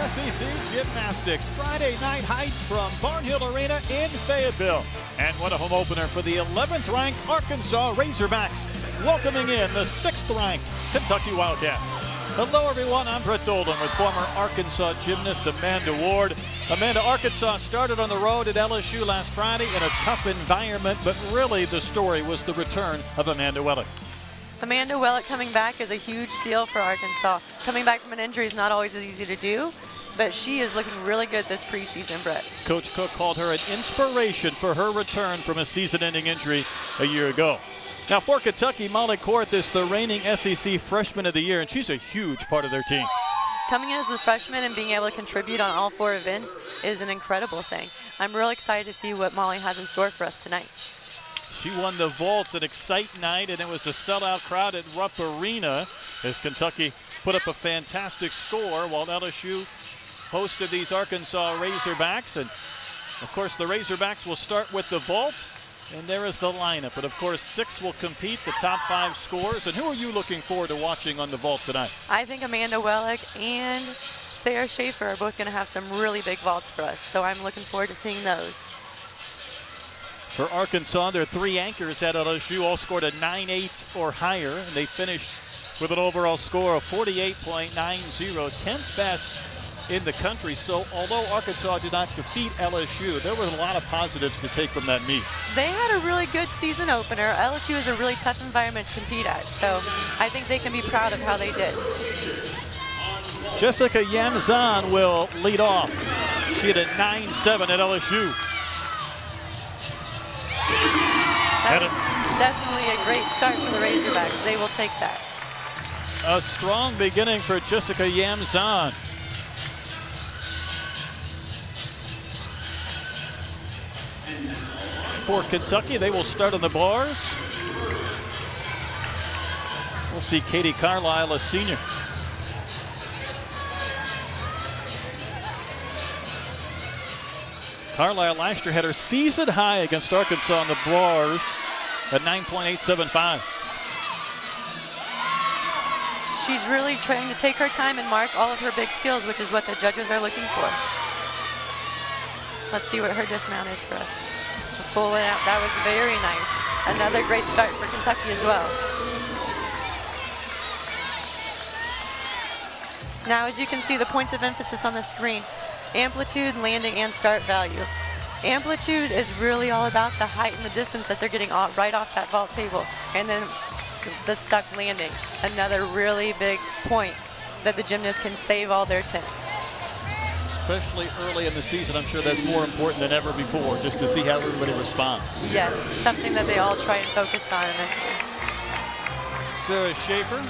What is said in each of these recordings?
SEC Gymnastics Friday Night Heights from Barnhill Arena in Fayetteville. And what a home opener for the 11th ranked Arkansas Razorbacks, welcoming in the 6th ranked Kentucky Wildcats. Hello everyone, I'm Brett Dolan with former Arkansas gymnast Amanda Ward. Amanda, Arkansas started on the road at LSU last Friday in a tough environment, but really the story was the return of Amanda Wellick. Amanda Wellick coming back is a huge deal for Arkansas. Coming back from an injury is not always as easy to do, but she is looking really good this preseason, Brett. Coach Cook called her an inspiration for her return from a season-ending injury a year ago. Now for Kentucky, Molly Korth is the reigning SEC Freshman of the Year, and she's a huge part of their team. Coming in as a freshman and being able to contribute on all 4 events is an incredible thing. I'm real excited to see what Molly has in store for us tonight. She won the vault, an exciting night, and it was a sellout crowd at Rupp Arena as Kentucky put up a fantastic score while LSU hosted these Arkansas Razorbacks. And of course the Razorbacks will start with the vault, and there is the lineup. But of course 6 will compete, the top 5 scores. And who are you looking forward to watching on the vault tonight? I think Amanda Wellick and Sarah Schaefer are both going to have some really big vaults for us, so I'm looking forward to seeing those. For Arkansas, their 3 anchors at LSU all scored a 9.8 or higher, and they finished with an overall score of 48.90, 10th best in the country. So although Arkansas did not defeat LSU, there were a lot of positives to take from that meet. They had a really good season opener. LSU is a really tough environment to compete at, so I think they can be proud of how they did. Jessica Yamzan will lead off. She had a 9.7 at LSU. That was definitely a great start for the Razorbacks. They will take that. A strong beginning for Jessica Yamzan. For Kentucky, they will start on the bars. We'll see Katie Carlisle, a senior. Carlisle last year had her season high against Arkansas on the bars at 9.875. She's really trying to take her time and mark all of her big skills, which is what the judges are looking for. Let's see what her dismount is for us. Full and out, that was very nice. Another great start for Kentucky as well. Now, as you can see, the points of emphasis on the screen: amplitude, landing, and start value. Amplitude is really all about the height and the distance that they're getting right off that vault table. And then the stuck landing, another really big point that the gymnast can save all their tenths. Especially early in the season, I'm sure that's more important than ever before, just to see how everybody responds. Yes, something that they all try and focus on immensely. Sarah Schaefer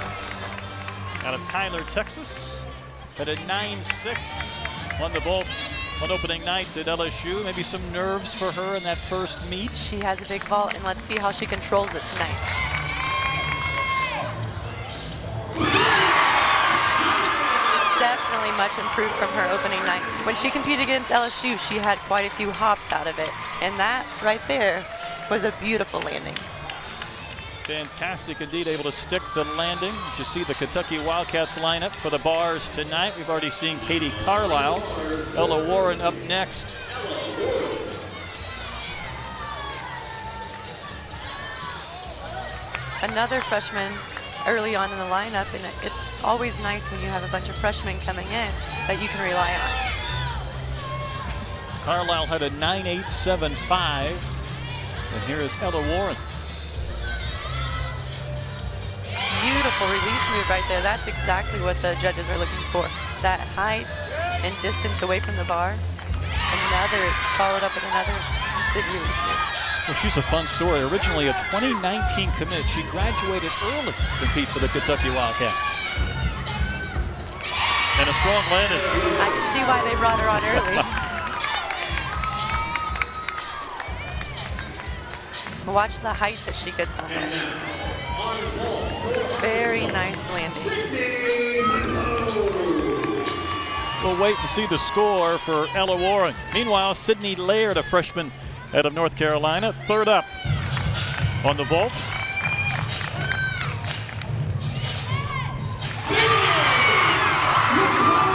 out of Tyler, Texas, at a 9.6 on the vault on opening night at LSU. Maybe some nerves for her in that first meet. She has a big vault, and let's see how she controls it tonight. Definitely much improved from her opening night. When she competed against LSU, she had quite a few hops out of it, and that right there was a beautiful landing. Fantastic indeed, able to stick the landing. You see the Kentucky Wildcats lineup for the bars tonight. We've already seen Katie Carlisle. Ella Warren up next. Another freshman early on in the lineup, and it's always nice when you have a bunch of freshmen coming in that you can rely on. Carlisle had a 9.875, and here is Ella Warren. Beautiful release move right there. That's exactly what the judges are looking for. That height and distance away from the bar. Another, followed up with another big release move. Well, she's a fun story. Originally a 2019 commit, she graduated early to compete for the Kentucky Wildcats. And a strong landing. I can see why they brought her on early. Watch the height that she gets on this. Very nice landing. We'll wait and see the score for Ella Warren. Meanwhile, Sydney Laird, a freshman out of North Carolina, third up on the vault.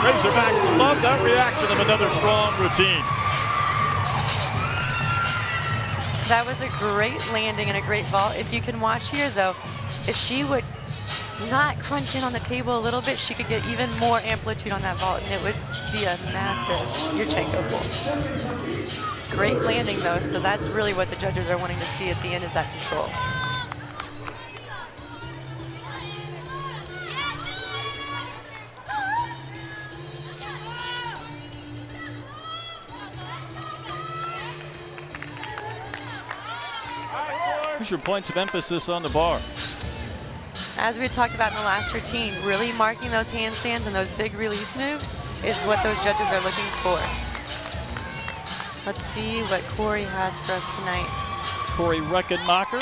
Razorbacks love that reaction of another strong routine. That was a great landing and a great vault. If you can watch here, though, if she would not crunch in on the table a little bit, she could get even more amplitude on that vault, and it would be a massive Yurchenko full. Great landing, though, so that's really what the judges are wanting to see at the end, is that control. Here's your points of emphasis on the bars. As we had talked about in the last routine, really marking those handstands and those big release moves is what those judges are looking for. Let's see what Corey has for us tonight. Corey Reckenmacher.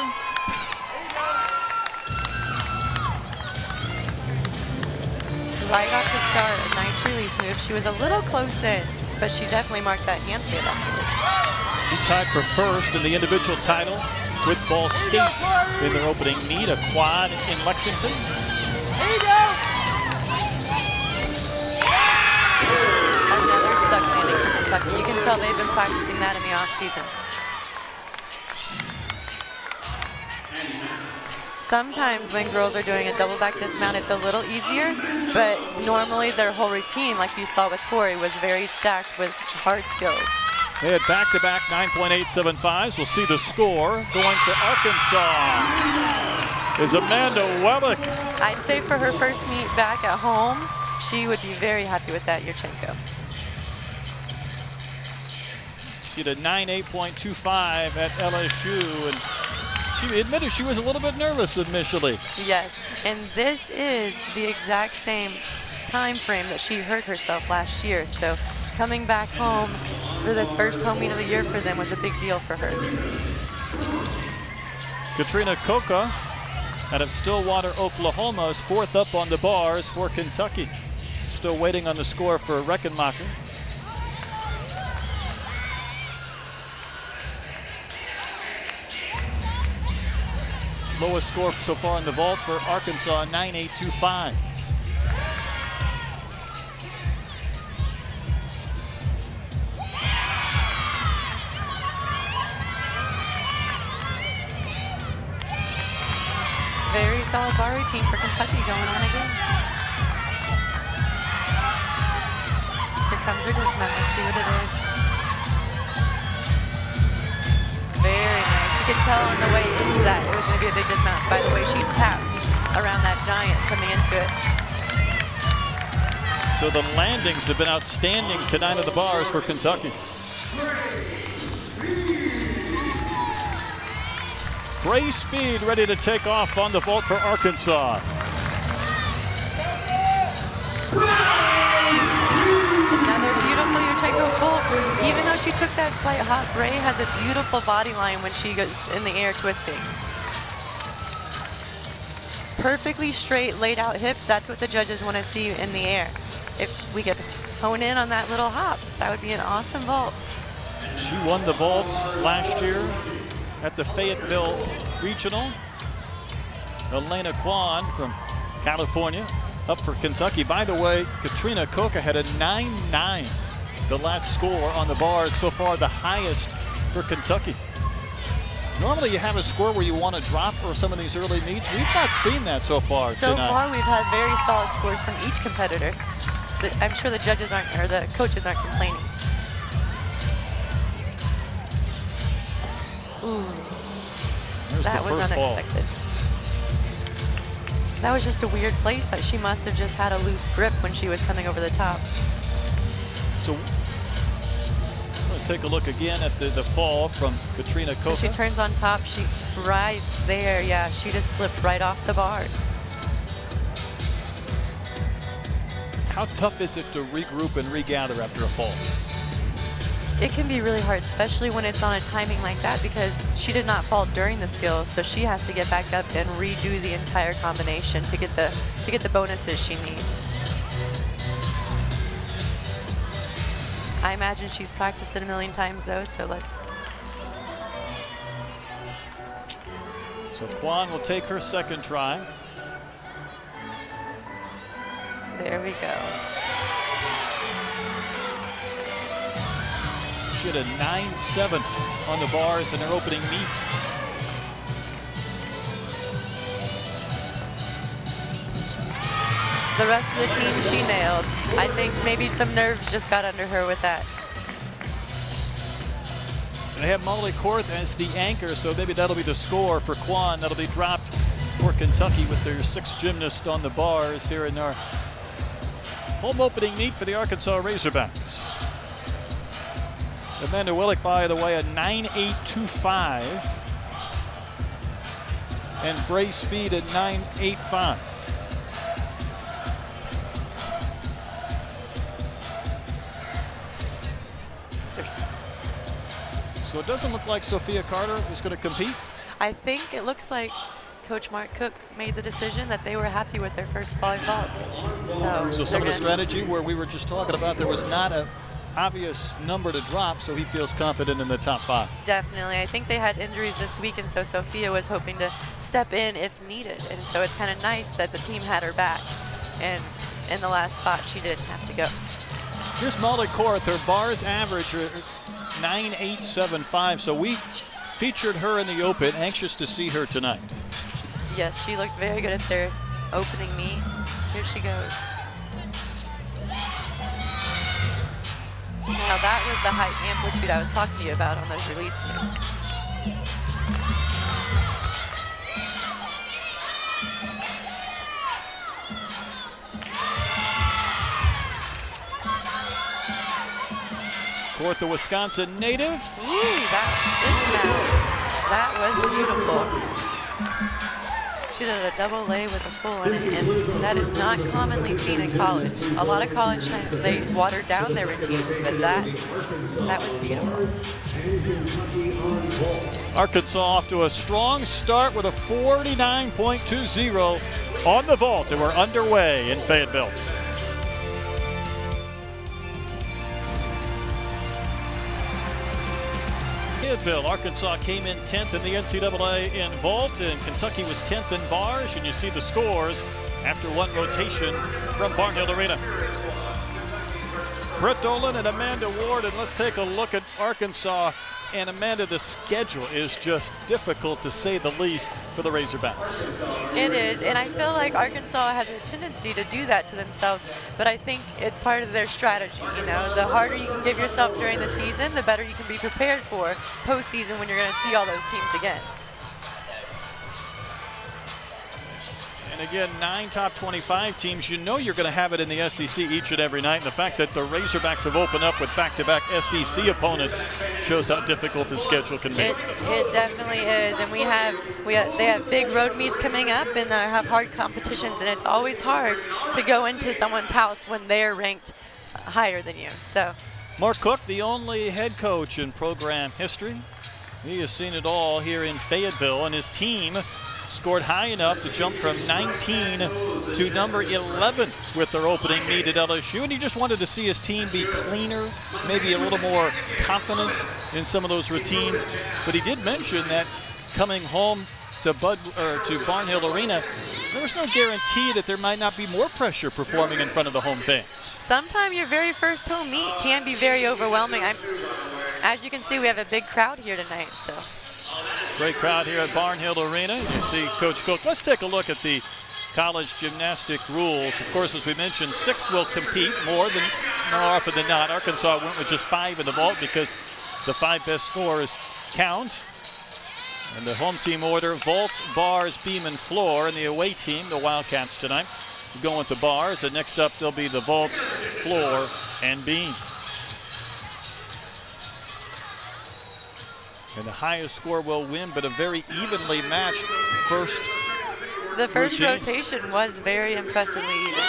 Right off the start, a nice release move. She was a little close in, but she definitely marked that handstand afterwards. She tied for first in the individual title with Ball State in their opening meet, a quad in Lexington. There you go. Another stuck landing from Kentucky. You can tell they've been practicing that in the off season. Sometimes when girls are doing a double back dismount, it's a little easier, but normally their whole routine, like you saw with Corey, was very stacked with hard skills. They had back-to-back 9.875s. We'll see the score. Going for Arkansas is Amanda Wellick. I'd say for her first meet back at home, she would be very happy with that Yurchenko. She had a 9.8.25 at LSU, and she admitted she was a little bit nervous initially. Yes, and this is the exact same time frame that she hurt herself last year. So coming back home for this first home meet of the year for them was a big deal for her. Katrina Koka out of Stillwater, Oklahoma is fourth up on the bars for Kentucky. Still waiting on the score for Reckenmacher. Lowest score so far in the vault for Arkansas, 9.825. Very solid bar routine for Kentucky going on again. Here comes her dismount. Let's see what it is. Very nice. You could tell on the way into that it was going to be a big dismount. By the way, she tapped around that giant coming into it. So the landings have been outstanding tonight at the bars for Kentucky. Grace Speed ready to take off on the vault for Arkansas. Another beautiful Yurchenko full. Even though she took that slight hop, Bray has a beautiful body line when she goes in the air twisting. It's perfectly straight, laid out hips. That's what the judges want to see in the air. If we could hone in on that little hop, that would be an awesome vault. She won the vault last year at the Fayetteville Regional. Elena Kwan from California up for Kentucky. By the way, Katrina Koka had a 9.9, the last score on the bars, so far the highest for Kentucky. Normally you have a score where you want to drop for some of these early meets. We've not seen that so far So tonight. far we've had very solid scores from each competitor. I'm sure the judges aren't, or the coaches aren't complaining. Ooh, that was unexpected. That was just a weird place. She must have just had a loose grip when she was coming over the top. So I'm going to take a look again at the fall from Katrina Koka. When she turns on top, she right there, yeah, she just slipped right off the bars. How tough is it to regroup and regather after a fall? It can be really hard, especially when it's on a timing like that, because she did not fall during the skill, so she has to get back up and redo the entire combination to get the bonuses she needs. I imagine she's practiced it a million times though, so let's. So Kwan will take her second try. There we go. She had a 9.7 on the bars in her opening meet. The rest of the team she nailed. I think maybe some nerves just got under her with that. They have Molly Korth as the anchor, so maybe that'll be the score for Quan. That'll be dropped for Kentucky with their 6th gymnast on the bars here in our home opening meet for the Arkansas Razorbacks. Amanda Willick, by the way, a 9.825. And Bray Speed at 9.85. So it doesn't look like Sophia Carter is going to compete. I think it looks like Coach Mark Cook made the decision that they were happy with their first 5 vaults. So some of the strategy where we were just talking about, there was not an obvious number to drop, so he feels confident in the top 5. Definitely. I think they had injuries this week, and so Sophia was hoping to step in if needed. And so it's kind of nice that the team had her back. And in the last spot, she didn't have to go. Here's Molly Korth. Her bars average 9.875. So we featured her in the Open. Anxious to see her tonight. Yes, she looked very good at their opening meet. Here she goes. Now that was the height amplitude I was talking to you about on those release moves. Korth, the Wisconsin native. Ooh, that dismount. That was beautiful. She did a double lay with a full in it, and that is not commonly seen in college. A lot of college times they watered down their routines, but that was beautiful. Arkansas off to a strong start with a 49.20 on the vault, and we're underway in Fayetteville. Fayetteville, Arkansas came in 10th in the NCAA in vault, and Kentucky was 10th in bars, and you see the scores after one rotation from Barnhill Arena. Britt Dolan and Amanda Ward, and let's take a look at Arkansas. And Amanda, the schedule is just difficult to say the least for the Razorbacks. It is, and I feel like Arkansas has a tendency to do that to themselves, but I think it's part of their strategy. You know, the harder you can give yourself during the season, the better you can be prepared for postseason when you're going to see all those teams again. And again, 9 top 25 teams. You know you're going to have it in the SEC each and every night. And the fact that the Razorbacks have opened up with back-to-back SEC opponents shows how difficult the schedule can be. It definitely is, and they have big road meets coming up, and they have hard competitions, and it's always hard to go into someone's house when they're ranked higher than you. So, Mark Cook, the only head coach in program history. He has seen it all here in Fayetteville, and his team scored high enough to jump from 19 to number 11 with their opening meet at LSU. And he just wanted to see his team be cleaner, maybe a little more confident in some of those routines. But he did mention that coming home to Barnhill Arena, there was no guarantee that there might not be more pressure performing in front of the home fans. Sometimes your very first home meet can be very overwhelming. As you can see, we have a big crowd here tonight. So. Great crowd here at Barnhill Arena. You see Coach Cook. Let's take a look at the college gymnastic rules. Of course, as we mentioned, 6 will compete more often than not. Arkansas went with just 5 in the vault because the 5 best scores count. And the home team order: vault, bars, beam, and floor. And the away team, the Wildcats tonight, going with the bars. And next up, there'll be the vault, floor, and beam. And the highest score will win, but a very evenly matched first The first rotation was very impressively even.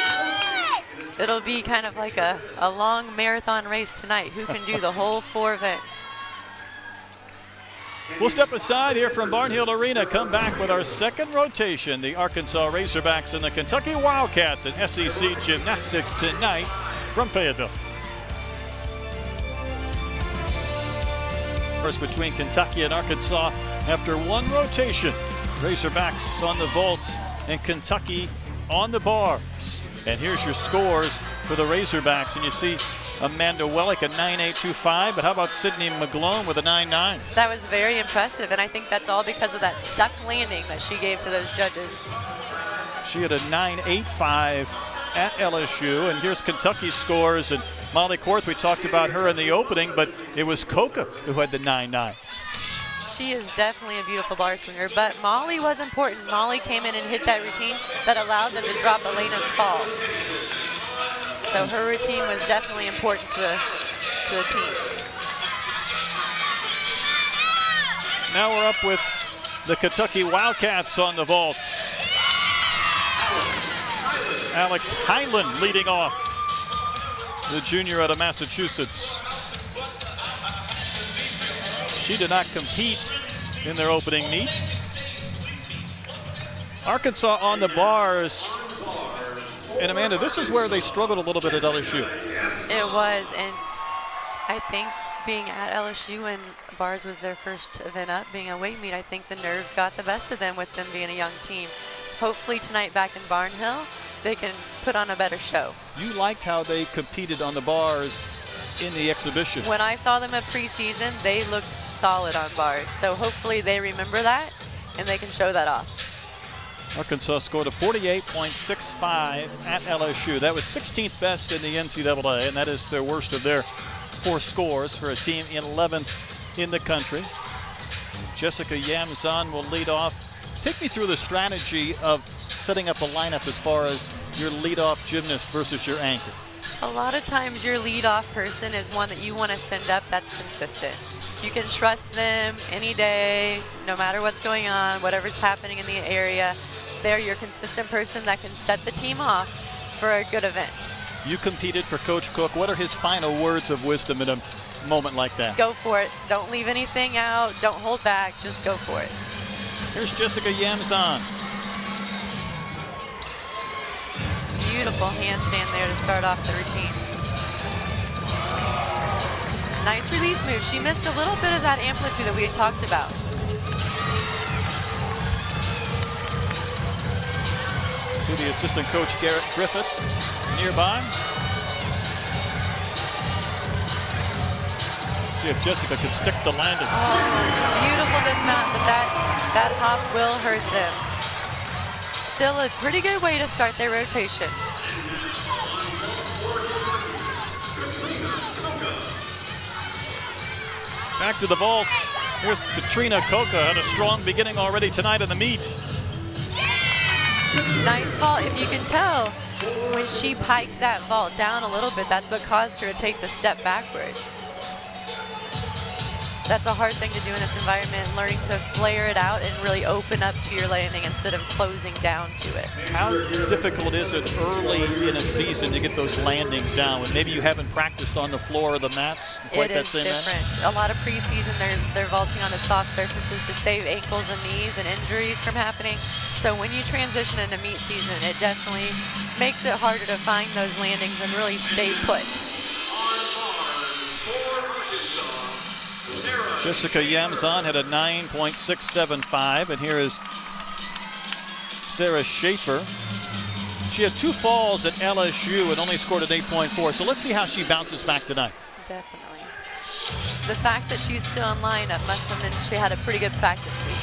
It'll be kind of like a long marathon race tonight. Who can do the whole 4 events? We'll step aside here from Barnhill Arena, come back with our second rotation. The Arkansas Razorbacks and the Kentucky Wildcats in SEC Gymnastics tonight from Fayetteville. Between Kentucky and Arkansas after one rotation. Razorbacks on the vault and Kentucky on the bars. And here's your scores for the Razorbacks. And you see Amanda Wellick, a 9.825. But how about Sydney McGlone with a 9.9? That was very impressive, and I think that's all because of that stuck landing that she gave to those judges. She had a 9.85 at LSU, and here's Kentucky's scores. And Molly Korth, we talked about her in the opening, but it was Coca who had the 9.9. She is definitely a beautiful bar swinger, but Molly was important. Molly came in and hit that routine that allowed them to drop Elena's fall. So her routine was definitely important to the team. Now we're up with the Kentucky Wildcats on the vault. Alex Hyland leading off, the junior out of Massachusetts. She did not compete in their opening meet. Arkansas on the bars. And Amanda, this is where they struggled a little bit at LSU. It was, and I think being at LSU when bars was their first event up, being a weight meet, I think the nerves got the best of them with them being a young team. Hopefully tonight back in Barnhill, they can put on a better show. You liked how they competed on the bars in the exhibition. When I saw them at preseason, they looked solid on bars. So hopefully they remember that and they can show that off. Arkansas scored a 48.65 at LSU. That was 16th best in the NCAA, and that is their worst of their 4 scores for a team in 11th in the country. Jessica Yamzon will lead off. Take me through the strategy of setting up a lineup as far as your leadoff gymnast versus your anchor. A lot of times your leadoff person is one that you want to send up that's consistent. You can trust them any day, no matter what's going on, whatever's happening in the area. They're your consistent person that can set the team off for a good event. You competed for Coach Cook. What are his final words of wisdom in a moment like that? Go for it. Don't leave anything out. Don't hold back. Just go for it. Here's Jessica Yamzon. Beautiful handstand there to start off the routine. Nice release move. She missed a little bit of that amplitude that we had talked about. See the assistant coach Garrett Griffith nearby. See if Jessica can stick the landing. Oh, beautiful dismount, but that hop will hurt them. Still a pretty good way to start their rotation. Back to the vault. Here's Katrina Coca, had a strong beginning already tonight in the meet. Nice vault. If you can tell, when she piked that vault down a little bit, that's what caused her to take the step backwards. That's a hard thing to do in this environment, learning to flare it out and really open up to your landing instead of closing down to it. How difficult is it early in a season to get those landings down when maybe you haven't practiced on the floor or the mats? It is different. A lot of preseason, they're vaulting onto soft surfaces to save ankles and knees and injuries from happening. So when you transition into meet season, it definitely makes it harder to find those landings and really stay put. Jessica Yamzon had a 9.675, and here is Sarah Schaefer. She had 2 falls at LSU and only scored an 8.4, so let's see how she bounces back tonight. Definitely. The fact that she's still in lineup must have meant she had a pretty good practice week.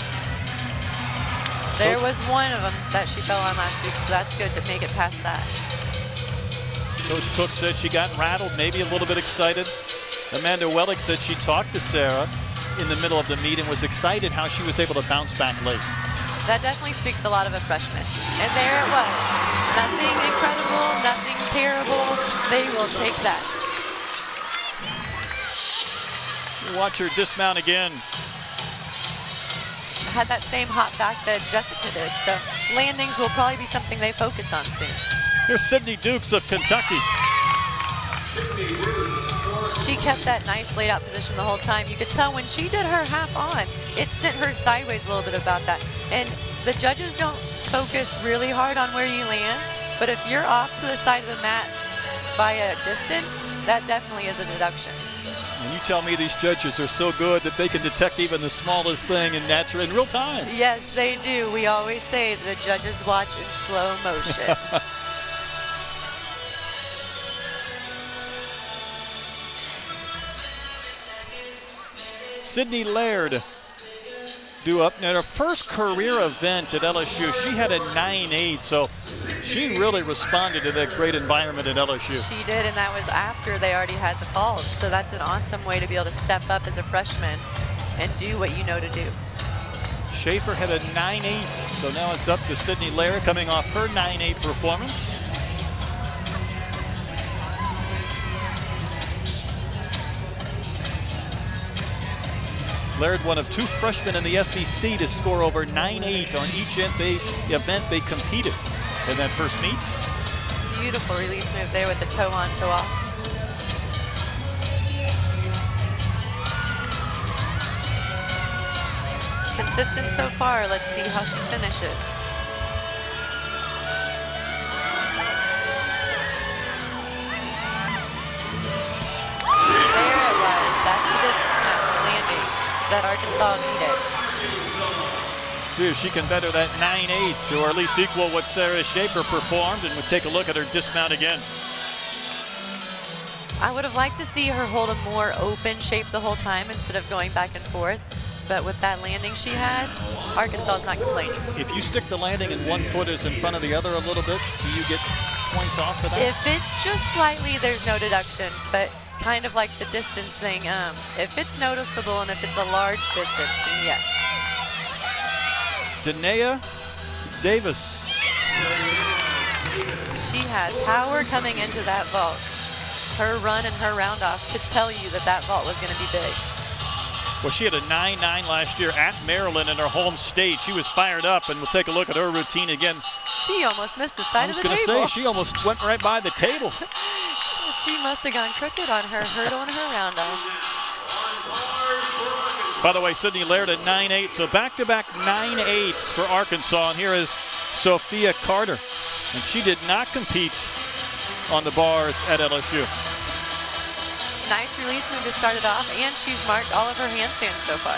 There was one of them that she fell on last week, so that's good to make it past that. Coach Cook said she got rattled, maybe a little bit excited. Amanda Wellick said she talked to Sarah in the middle of the meet and was excited how she was able to bounce back late. That definitely speaks a lot of a freshman. And there it was. Nothing incredible, nothing terrible. They will take that. Watch her dismount again. Had that same hop back that Jessica did, so landings will probably be something they focus on soon. Here's Sydney Dukes of Kentucky. She kept that nice laid out position the whole time. You could tell when she did her half on, it sent her sideways a little bit about that. And the judges don't focus really hard on where you land, but if you're off to the side of the mat by a distance, that definitely is a deduction. And you tell me these judges are so good that they can detect even the smallest thing in real time. Yes, they do. We always say the judges watch in slow motion. Sydney Laird due up. Now, her first career event at LSU, she had a 9.8, so she really responded to that great environment at LSU. She did, and that was after they already had the falls. So that's an awesome way to be able to step up as a freshman and do what you know to do. Schaefer had a 9.8, so now it's up to Sydney Laird coming off her 9.8 performance. Laird, one of 2 freshmen in the SEC to score over 9.8 on each event they competed in that first meet. Beautiful release move there with the toe on, toe off. Consistent so far. Let's see how she finishes. There it was. That's the dismount landing that Arkansas needed. See if she can better that 9.8 or at least equal what Sarah Schaefer performed, and we'll take a look at her dismount again. I would have liked to see her hold a more open shape the whole time instead of going back and forth. But with that landing she had, Arkansas is not complaining. If you stick the landing and one foot is in front of the other a little bit, do you get points off for that? If it's just slightly, there's no deduction. But kind of like the distance thing, if it's noticeable and if it's a large distance, then yes. Danae Davis. She had power coming into that vault. Her run and her round off could tell you that that vault was going to be big. Well, she had a 9.9 last year at Maryland in her home state. She was fired up, and we'll take a look at her routine again. She almost missed the side of the table. I was going to say, she almost went right by the table. She must have gone crooked on her hurdle and her round off. By the way, Sydney Laird at 9.8, so back-to-back 9.8s for Arkansas. And here is Sophia Carter, and she did not compete on the bars at LSU. Nice release move to start it off, and she's marked all of her handstands so far.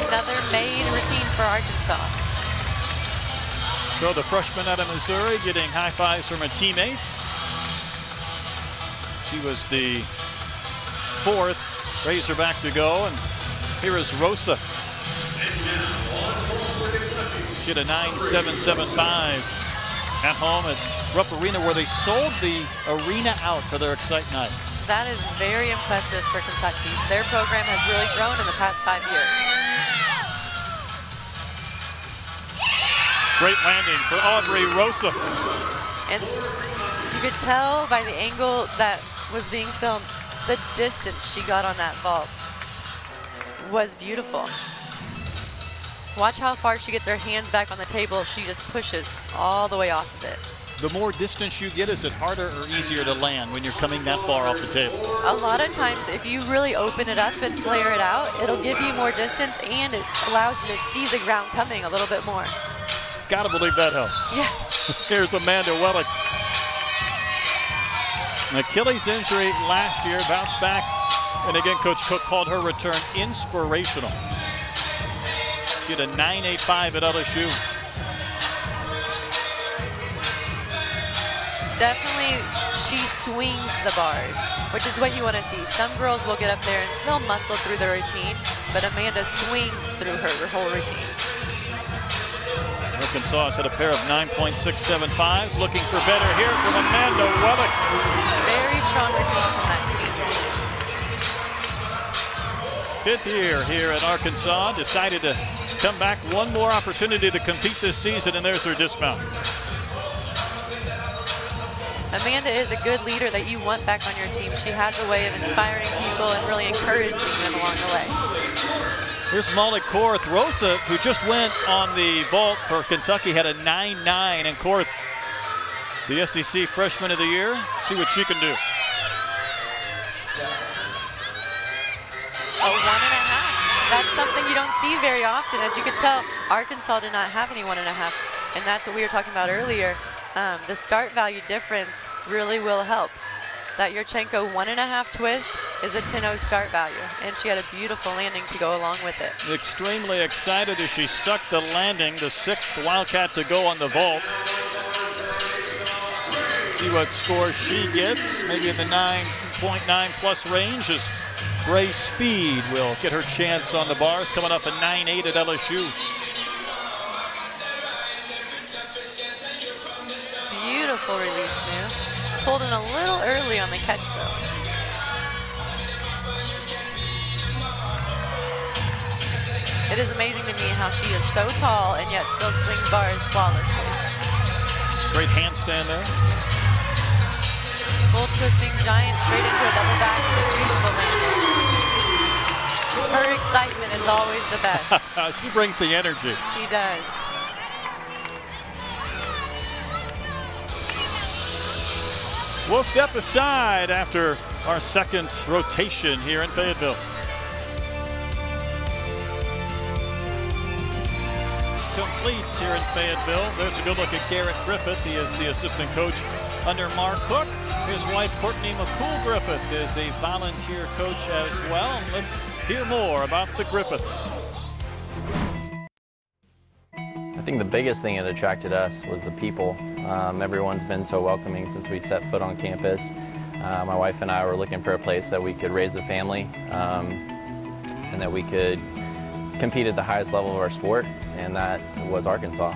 Another main routine for Arkansas. So the freshman out of Missouri getting high fives from her teammates. She was the 4th Razorback to go, and here is Rosa. She had a 9.775 at home at Rupp Arena, where they sold the arena out for their Excite Night. That is very impressive for Kentucky. Their program has really grown in the past 5 years. Great landing for Aubrey Rosa. And you could tell by the angle that was being filmed, the distance she got on that vault was beautiful. Watch how far she gets her hands back on the table. She just pushes all the way off of it. The more distance you get, is it harder or easier to land when you're coming that far off the table? A lot of times, if you really open it up and flare it out, it'll give you more distance, and it allows you to see the ground coming a little bit more. Gotta believe that helps. Yeah. Here's Amanda Wellick. An Achilles injury last year, bounced back, and again, Coach Cook called her return inspirational. She had a 9.85 at LSU. Definitely, she swings the bars, which is what you want to see. Some girls will get up there and they'll muscle through their routine, but Amanda swings through her whole routine. Arkansas has had a pair of 9.675s. Looking for better here from Amanda Wellick. Very strong routine from that season. 5th year here at Arkansas. Decided to come back one more opportunity to compete this season, and there's her dismount. Amanda is a good leader that you want back on your team. She has a way of inspiring people and really encouraging them along the way. Here's Molly Korth. Rosa, who just went on the vault for Kentucky, had a 9.9, and Korth, the SEC Freshman of the Year. See what she can do. A 1.5. That's something you don't see very often. As you can tell, Arkansas did not have any 1.5s, and that's what we were talking about earlier. The start value difference really will help. That Yurchenko 1.5 twist is a 10-0 start value, and she had a beautiful landing to go along with it. Extremely excited as she stuck the landing, the 6th Wildcat to go on the vault. See what score she gets, maybe in the 9.9 plus range, as Grace Speed will get her chance on the bars, coming off a 9.8 at LSU. Beautiful release move. Pulled in a little early on the catch, though. It is amazing to me how she is so tall and yet still swings bars flawlessly. Great handstand there. Full twisting giant straight into a double back with a beautiful landing. Her excitement is always the best. She brings the energy. She does. We'll step aside after our second rotation here in Fayetteville. It's complete here in Fayetteville. There's a good look at Garrett Griffith. He is the assistant coach under Mark Cook. His wife, Courtney McCool Griffith, is a volunteer coach as well. Let's hear more about the Griffiths. I think the biggest thing that attracted us was the people. Everyone's been so welcoming since we set foot on campus. My wife and I were looking for a place that we could raise a family and that we could compete at the highest level of our sport, and that was Arkansas.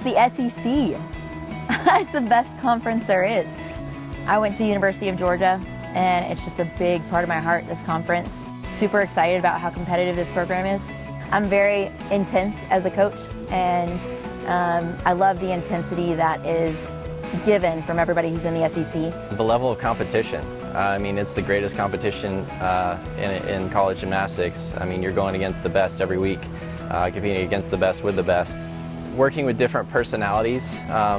The SEC. It's the best conference there is. I went to University of Georgia, and it's just a big part of my heart, this conference. Super excited about how competitive this program is. I'm very intense as a coach, and I love the intensity that is given from everybody who's in the SEC. The level of competition, I mean, it's the greatest competition in college gymnastics. I mean, you're going against the best every week, competing against the best with the best. Working with different personalities,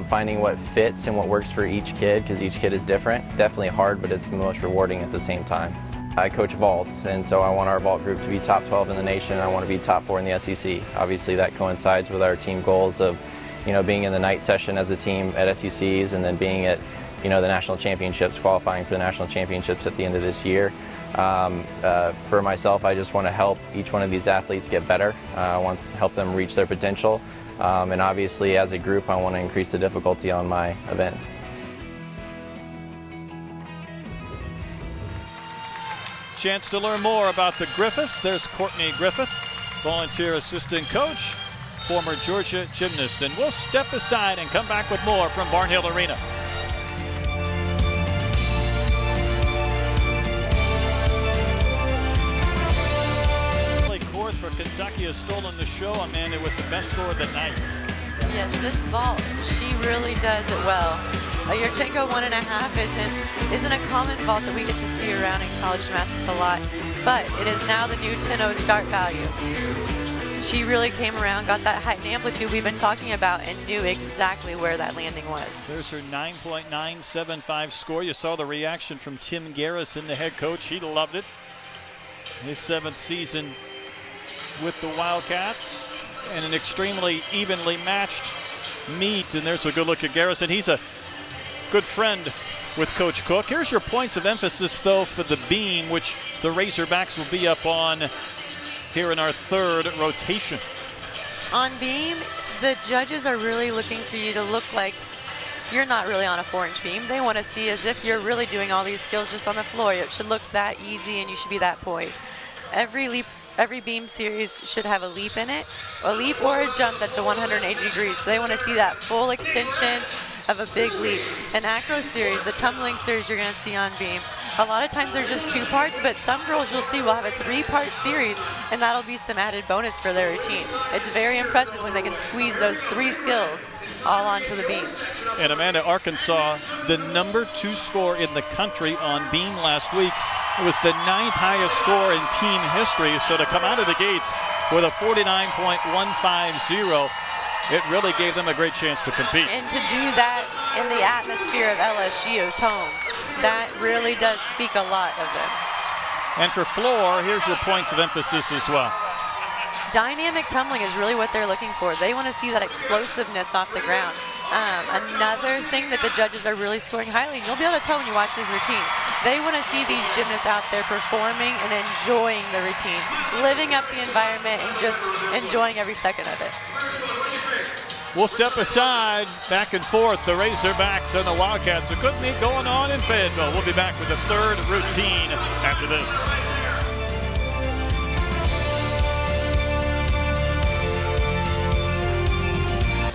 finding what fits and what works for each kid, because each kid is different. Definitely hard, but it's the most rewarding at the same time. I coach vault, and so I want our vault group to be top 12 in the nation, and I want to be top 4 in the SEC. Obviously, that coincides with our team goals of, being in the night session as a team at SECs, and then being at, the national championships, qualifying for the national championships at the end of this year. For myself, I just want to help each one of these athletes get better. I want to help them reach their potential, and obviously, as a group, I want to increase the difficulty on my event. Chance to learn more about the Griffiths. There's Courtney Griffith, volunteer assistant coach, former Georgia gymnast. And we'll step aside and come back with more from Barnhill Arena. Fourth for Kentucky has stolen the show. Amanda with the best score of the night. Yes, this vault, she really does it well. Yurchenko 1.5 isn't a common vault that we get to see around in college gymnastics a lot, but it is now the new 10.0 start value. She really came around, got that height and amplitude we've been talking about, and knew exactly where that landing was. There's her 9.975 score. You saw the reaction from Tim Garrison, the head coach. He loved it. His 7th season with the Wildcats, and an extremely evenly matched meet. And there's a good look at Garrison. He's a good friend with Coach Cook. Here's your points of emphasis, though, for the beam, which the Razorbacks will be up on here in our third rotation. On beam, the judges are really looking for you to look like you're not really on a 4-inch beam. They want to see as if you're really doing all these skills just on the floor. It should look that easy, and you should be that poised. Every beam series should have a leap in it, a leap or a jump that's a 180 degrees. So they want to see that full extension of a big leap. An acro series, the tumbling series you're going to see on beam, a lot of times they're just 2 parts, but some girls you'll see will have a 3-part series, and that'll be some added bonus for their routine. It's very impressive when they can squeeze those 3 skills all onto the beam. And Amanda, Arkansas, the number 2 score in the country on beam last week. It was the 9th highest score in team history, so to come out of the gates with a 49.150, it really gave them a great chance to compete. And to do that in the atmosphere of LSU's home, that really does speak a lot of them. And for floor, here's your points of emphasis as well. Dynamic tumbling is really what they're looking for. They want to see that explosiveness off the ground. Another thing that the judges are really scoring highly, and you'll be able to tell when you watch these routines, they want to see these gymnasts out there performing and enjoying the routine, living up the environment and just enjoying every second of it. We'll step aside, back and forth, the Razorbacks and the Wildcats. A good meet going on in Fayetteville. We'll be back with the third routine after this.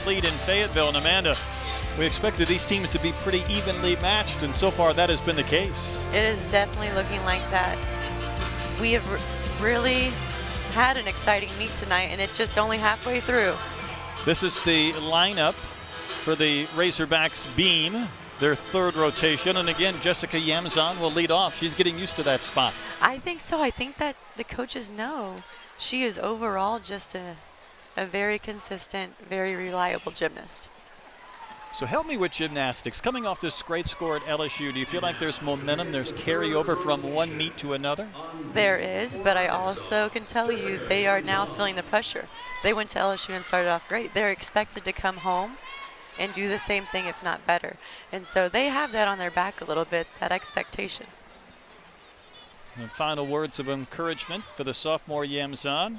Lead in Fayetteville, and Amanda, we expected these teams to be pretty evenly matched, and so far that has been the case. It is definitely looking like that. We have really had an exciting meet tonight, and it's just only halfway through. This is the lineup for the Razorbacks beam, their third rotation, and again Jessica Yamzon will lead off. She's getting used to that spot. I think so. I think that the coaches know she is overall just a very consistent, very reliable gymnast. So help me with gymnastics. Coming off this great score at LSU, do you feel like there's momentum, there's carryover from one meet to another? There is, but I also can tell you they are now feeling the pressure. They went to LSU and started off great. They're expected to come home and do the same thing, if not better. And so they have that on their back a little bit, that expectation. And final words of encouragement for the sophomore Yamzon.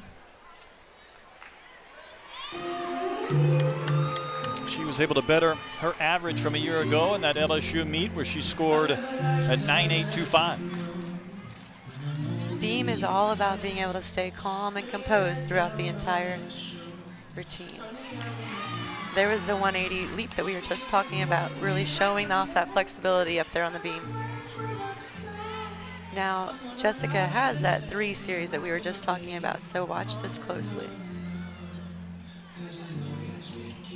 She was able to better her average from a year ago in that LSU meet where she scored a 9.825. Beam is all about being able to stay calm and composed throughout the entire routine. There was the 180 leap that we were just talking about, really showing off that flexibility up there on the beam. Now, Jessica has that 3 series that we were just talking about, so watch this closely.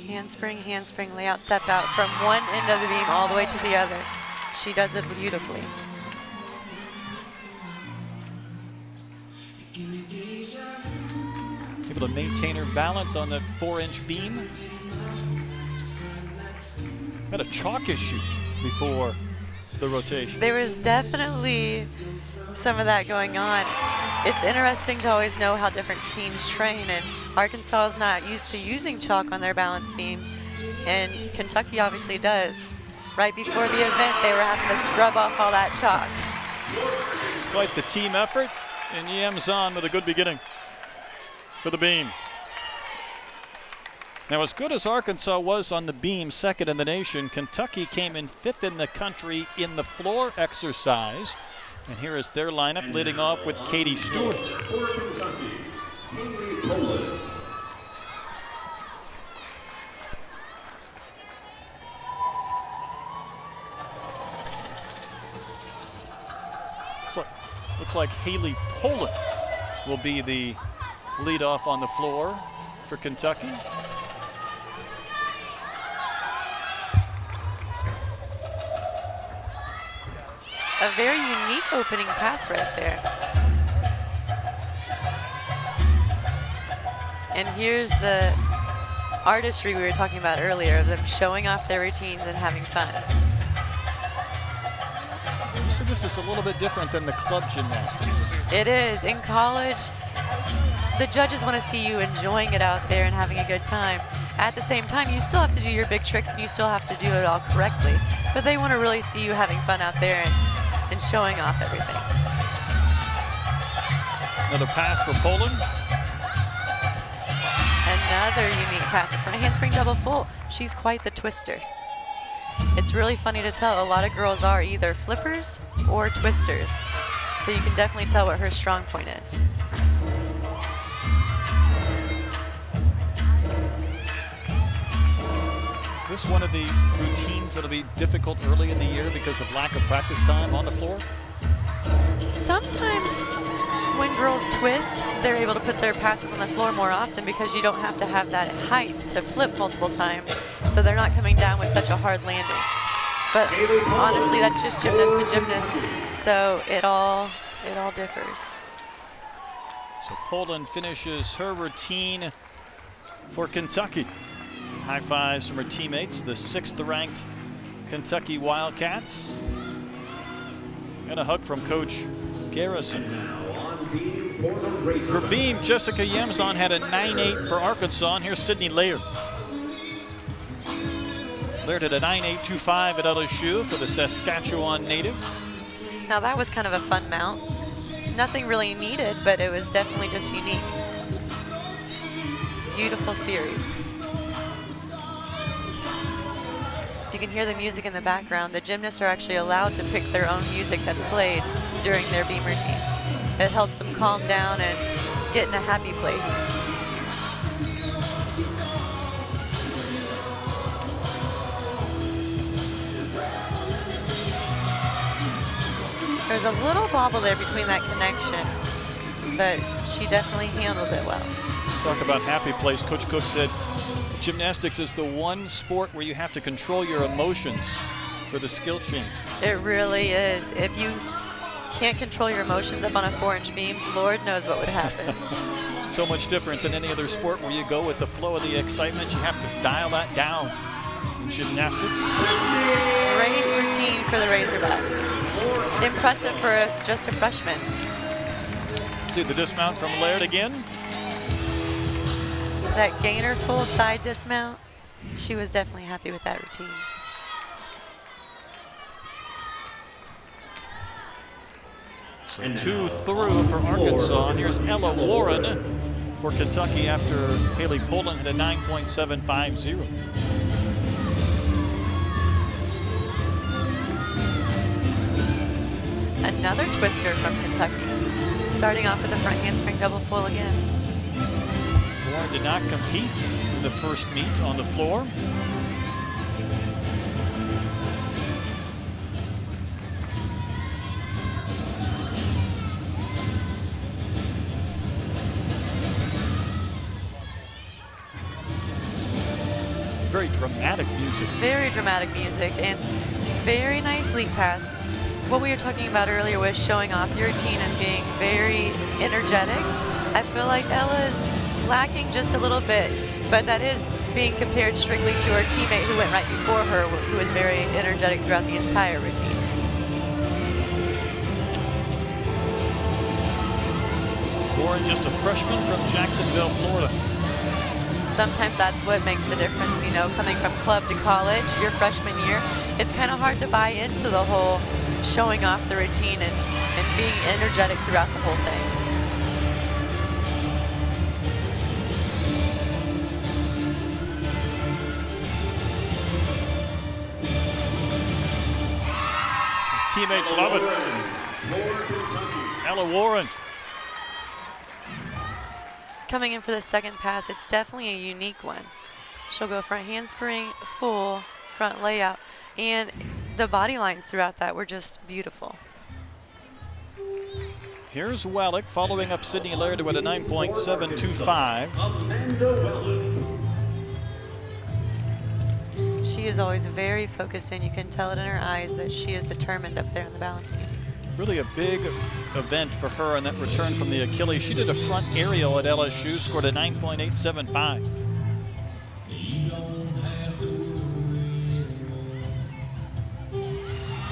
Handspring, layout, step out from one end of the beam all the way to the other. She does it beautifully. Able to maintain her balance on the 4-inch beam. Had a chalk issue before the rotation. There was definitely some of that going on. It's interesting to always know how different teams train, and Arkansas is not used to using chalk on their balance beams, and Kentucky obviously does. Right before the event, they were having to scrub off all that chalk. It's quite the team effort, and Yamzon with a good beginning for the beam. Now, as good as Arkansas was on the beam, second in the nation, Kentucky came in 5th in the country in the floor exercise. And here is their lineup, leading off with Katie Stewart. For Kentucky, Amy Poland. Looks like Haley Poland will be the leadoff on the floor for Kentucky. A very unique opening pass right there. And here's the artistry we were talking about earlier, of them showing off their routines and having fun. So this is a little bit different than the club gymnastics. It is. In college, the judges want to see you enjoying it out there and having a good time. At the same time, you still have to do your big tricks and you still have to do it all correctly. But they want to really see you having fun out there and showing off everything. Another pass for Poland. Another unique pass in front of handspring double full. She's quite the twister. It's really funny to tell. A lot of girls are either flippers or twisters. So you can definitely tell what her strong point is. Is this one of the routines that'll be difficult early in the year because of lack of practice time on the floor? Sometimes when girls twist, they're able to put their passes on the floor more often because you don't have to have that height to flip multiple times, so they're not coming down with such a hard landing. But honestly, that's just gymnast to gymnast, so it all differs. So Poland finishes her routine for Kentucky. High fives from her teammates, the 6th ranked Kentucky Wildcats. And a hug from Coach Garrison. For beam, Jessica Yamzon had a 9.8 for Arkansas, and here's Sydney Laird. Laird at a 9.825 at LSU for the Saskatchewan native. Now that was kind of a fun mount. Nothing really needed, but it was definitely just unique. Beautiful series. You can hear the music in the background. The gymnasts are actually allowed to pick their own music that's played during their beam routine. It helps them calm down and get in a happy place. There's a little wobble there between that connection, but she definitely handled it well. Talk about happy place. Coach Cook said gymnastics is the one sport where you have to control your emotions for the skill changes. It really is. If you can't control your emotions up on a 4-inch beam, Lord knows what would happen. So much different than any other sport where you go with the flow of the excitement. You have to dial that down in gymnastics. Great routine for the Razorbacks. Impressive for just a freshman. See the dismount from Laird again. That gainer full side dismount, she was definitely happy with that routine. So 2 through for Arkansas. And here's Ella Warren for Kentucky after Haley Poland had a 9.750. Another twister from Kentucky. Starting off with the front handspring double full again. Warren did not compete in the first meet on the floor. Very dramatic music. Very dramatic music and very nice leap pass. What we were talking about earlier was showing off your routine and being very energetic. I feel like Ella is lacking just a little bit, but that is being compared strictly to her teammate who went right before her, who was very energetic throughout the entire routine. Warren, just a freshman from Jacksonville, Florida. Sometimes that's what makes the difference, you know, coming from club to college, your freshman year. It's kind of hard to buy into the whole showing off the routine and being energetic throughout the whole thing. Teammates love it. Ella Warren. Coming in for the second pass, it's definitely a unique one. She'll go front handspring, full, front layout, and the body lines throughout that were just beautiful. Here's Wellick following up Sydney Laird with a 9.725. Amanda Wellick. She is always very focused, and you can tell it in her eyes that she is determined up there in the balance beam. Really a big event for her on that return from the Achilles. She did a front aerial at LSU, scored a 9.875.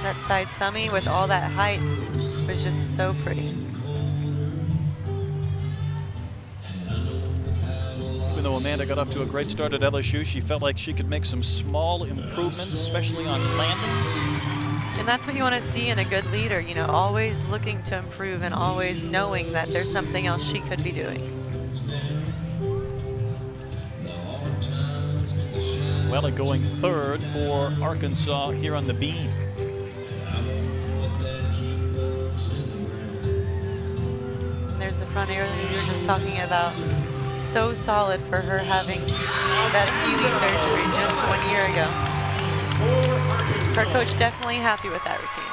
That side summy with all that height was just so pretty. Even though Amanda got off to a great start at LSU, she felt like she could make some small improvements, especially on landings. And that's what you want to see in a good leader, you know, always looking to improve and always knowing that there's something else she could be doing. Wellick going third for Arkansas here on the beam. And there's the front air that you were just talking about. So solid for her having that Achilles surgery just 1 year ago. Her coach definitely happy with that routine.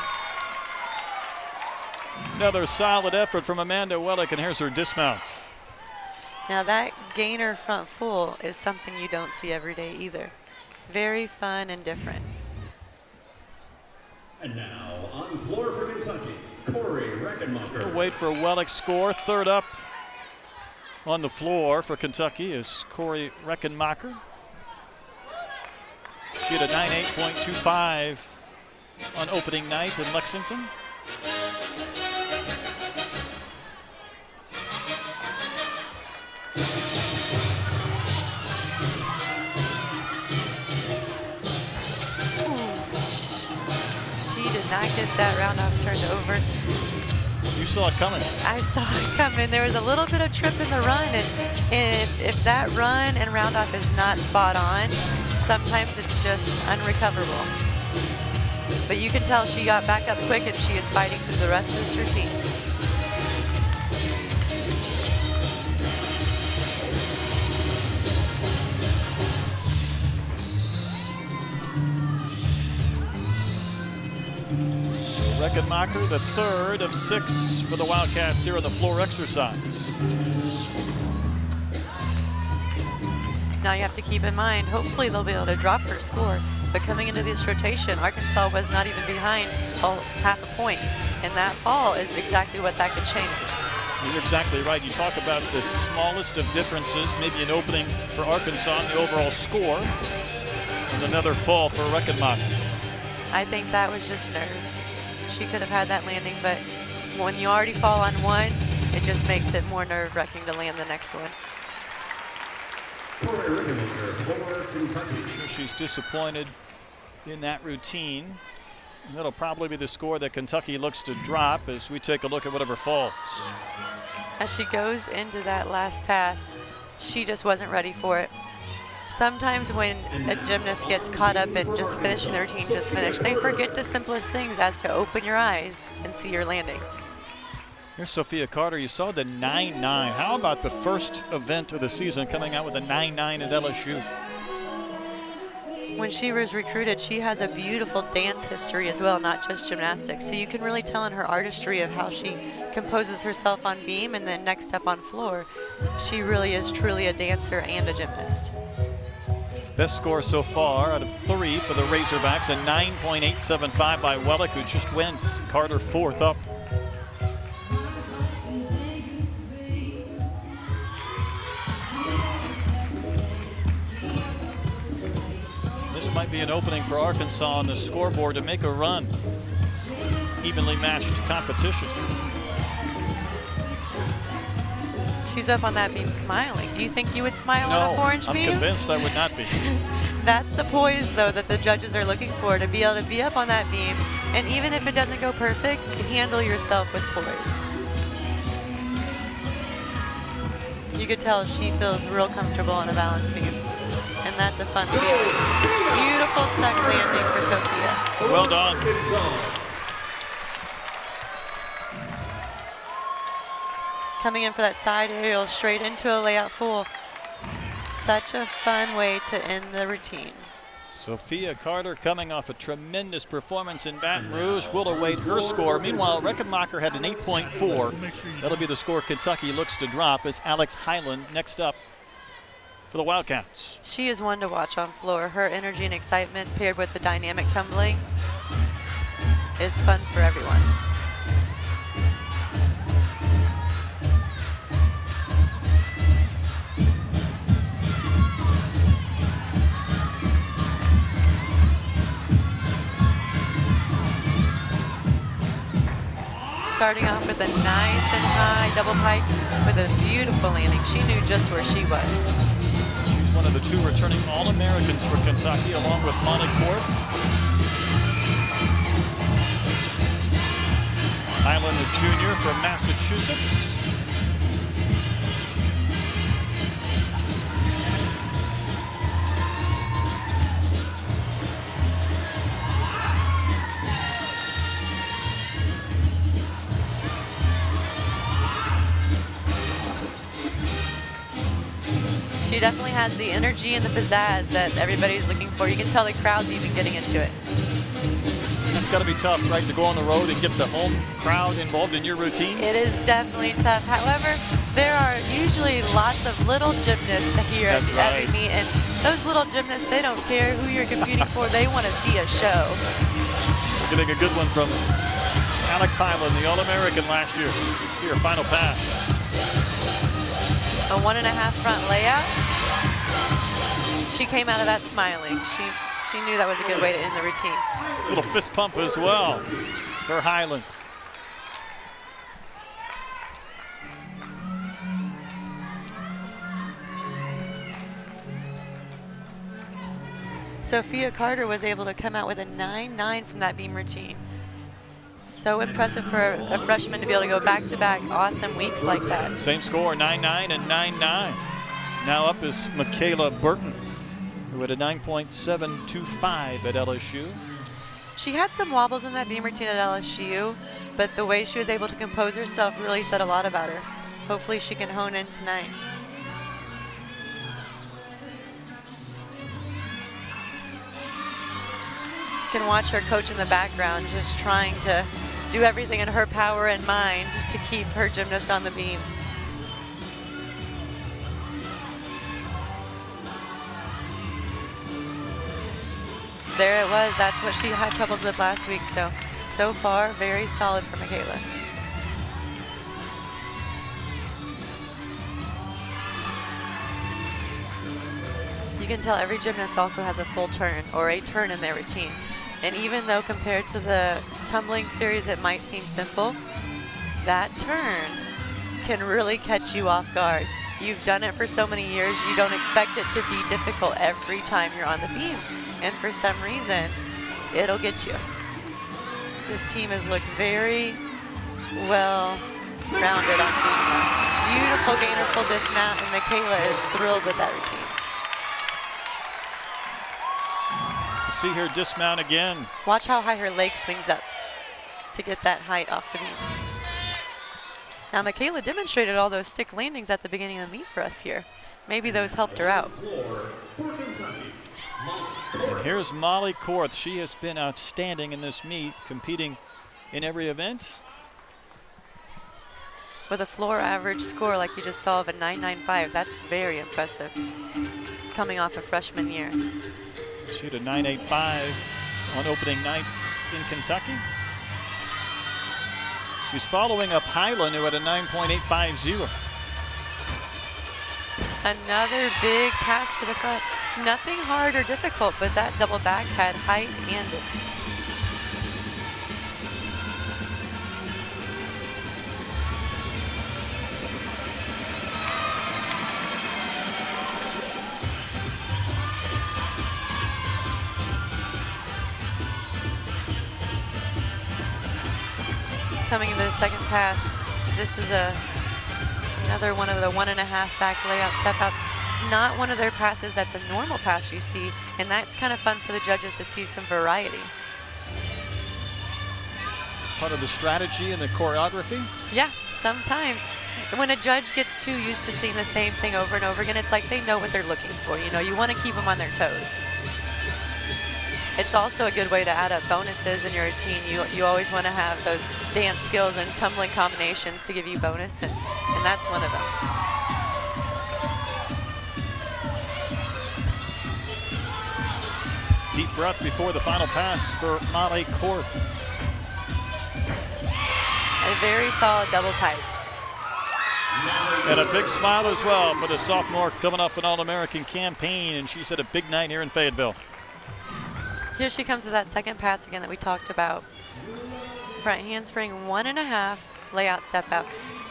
Another solid effort from Amanda Wellick, and here's her dismount. Now that gainer front full is something you don't see every day either. Very fun and different. And now on floor for Kentucky, Corey Reckenmacher. We'll wait for Wellick's score. Third up on the floor for Kentucky is Corey Reckenmacher. She had a 9.825 on opening night in Lexington. not get that roundoff turned over. You saw it coming. I saw it coming. There was a little bit of trip in the run, and if that run and roundoff is not spot on, sometimes it's just unrecoverable. But you can tell she got back up quick, and she is fighting through the rest of this routine. Reckenmacher, the third of 6 for the Wildcats here in the floor exercise. Now you have to keep in mind, hopefully they'll be able to drop her score. But coming into this rotation, Arkansas was not even behind half a point. And that fall is exactly what that could change. You're exactly right. You talk about the smallest of differences, maybe an opening for Arkansas in the overall score, and another fall for Reckenmacher. I think that was just nerves. She could have had that landing, but when you already fall on one, it just makes it more nerve-wracking to land the next one. Corey Reckenmacher for Kentucky. I'm sure she's disappointed in that routine. And that'll probably be the score that Kentucky looks to drop as we take a look at whatever falls. As she goes into that last pass, she just wasn't ready for it. Sometimes when a gymnast gets caught up in just finishing their routine, they forget the simplest things as to open your eyes and see your landing. Here's Sophia Carter. You saw the 9.9. How about the first event of the season coming out with a 9.9 at LSU? When she was recruited, she has a beautiful dance history as well, not just gymnastics. So you can really tell in her artistry of how she composes herself on beam and then next up on floor. She really is truly a dancer and a gymnast. Best score so far out of 3 for the Razorbacks, a 9.875 by Wellick, who just went. Carter fourth up. This might be an opening for Arkansas on the scoreboard to make a run. Evenly matched competition. She's up on that beam smiling. Do you think you would smile on a orange beam? I'm convinced I would not be. That's the poise, though, that the judges are looking for, to be able to be up on that beam, and even if it doesn't go perfect, handle yourself with poise. You could tell she feels real comfortable on a balance beam, and that's a fun feeling. Beautiful stuck landing for Sophia. Well done. Coming in for that side aerial straight into a layout full. Such a fun way to end the routine. Sophia Carter coming off a tremendous performance in Baton Rouge will await her score. Meanwhile, Reckenmacher had an 8.4. That'll be the score Kentucky looks to drop as Alex Highland next up for the Wildcats. She is one to watch on floor. Her energy and excitement paired with the dynamic tumbling is fun for everyone. Starting off with a nice and high double pike with a beautiful landing. She knew just where she was. She's one of the 2 returning All-Americans for Kentucky, along with Monty Court. Highland, a junior from Massachusetts. She definitely has the energy and the pizzazz that everybody's looking for. You can tell the crowd's even getting into it. That's got to be tough, right, to go on the road and get the home crowd involved in your routine? It is definitely tough. However, there are usually lots of little gymnasts here at every meet, and those little gymnasts, they don't care who you're competing for. They want to see a show. We're getting a good one from Alex Highland, the All-American last year. See her final pass. A 1.5 front layout. She came out of that smiling. She knew that was a good way to end the routine. Little fist pump as well for Highland. Sophia Carter was able to come out with a 9.9 from that beam routine. So impressive for a freshman to be able to go back-to-back awesome weeks like that. Same score, 9-9 and 9-9. Now up is Michaela Burton, who had a 9.725 at LSU. She had some wobbles in that beam routine at LSU, but the way she was able to compose herself really said a lot about her. Hopefully she can hone in tonight. You can watch her coach in the background just trying to do everything in her power and mind to keep her gymnast on the beam. There it was. That's what she had troubles with last week. So far, very solid for Michaela. You can tell every gymnast also has a full turn or a turn in their routine. And even though compared to the tumbling series it might seem simple, that turn can really catch you off guard. You've done it for so many years, you don't expect it to be difficult every time you're on the beam. And for some reason, it'll get you. This team has looked very well rounded on beam run. Beautiful gainer full dismount, and Michaela is thrilled with that routine. See her dismount again. Watch how high her leg swings up to get that height off the beam. Now Michaela demonstrated all those stick landings at the beginning of the meet for us here. Maybe those helped her out. And here's Molly Korth. She has been outstanding in this meet, competing in every event. With a floor average score like you just saw of a 9.95, that's very impressive coming off a freshman year. She had a 9.85 on opening night in Kentucky. She's following up Hyland, who had a 9.850. Another big pass for the front. Nothing hard or difficult, but that double back had height and distance. Coming into the second pass, this is another one of the 1.5 back layout step outs. Not one of their passes that's a normal pass you see, and that's kind of fun for the judges to see some variety. Part of the strategy and the choreography? Yeah, sometimes. When a judge gets too used to seeing the same thing over and over again, it's like they know what they're looking for. You know, you want to keep them on their toes. It's also a good way to add up bonuses in your routine. You always want to have those dance skills and tumbling combinations to give you bonus, and that's one of them. Deep breath before the final pass for Molly Korth. A very solid double pipe. And a big smile as well for the sophomore coming off an All-American campaign, and she's had a big night here in Fayetteville. Here she comes to that second pass again that we talked about. Front handspring 1.5, layout step out.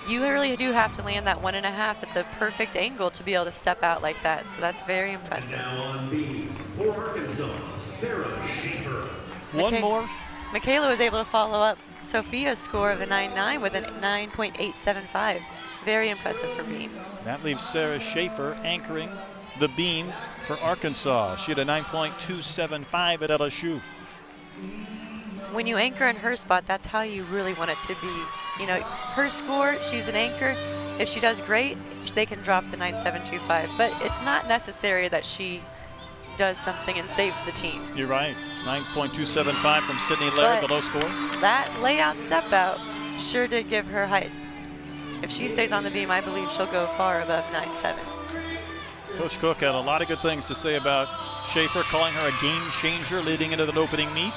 You really do have to land that 1.5 at the perfect angle to be able to step out like that. So that's very impressive. Now on beam for Arkansas, Sarah Schaefer. One more. Michaela was able to follow up Sophia's score of a 9.9 with a 9.875. Very impressive for beam. That leaves Sarah Schaefer anchoring the beam for Arkansas. She had a 9.275 at LSU. When you anchor in her spot, that's how you really want it to be. You know, her score, she's an anchor. If she does great, they can drop the 9.725. But it's not necessary that she does something and saves the team. You're right. 9.275 from Sydney Laird, the low score. That layout step out sure did give her height. If she stays on the beam, I believe she'll go far above 9.7. Coach Cook had a lot of good things to say about Schaefer, calling her a game changer leading into the opening meet.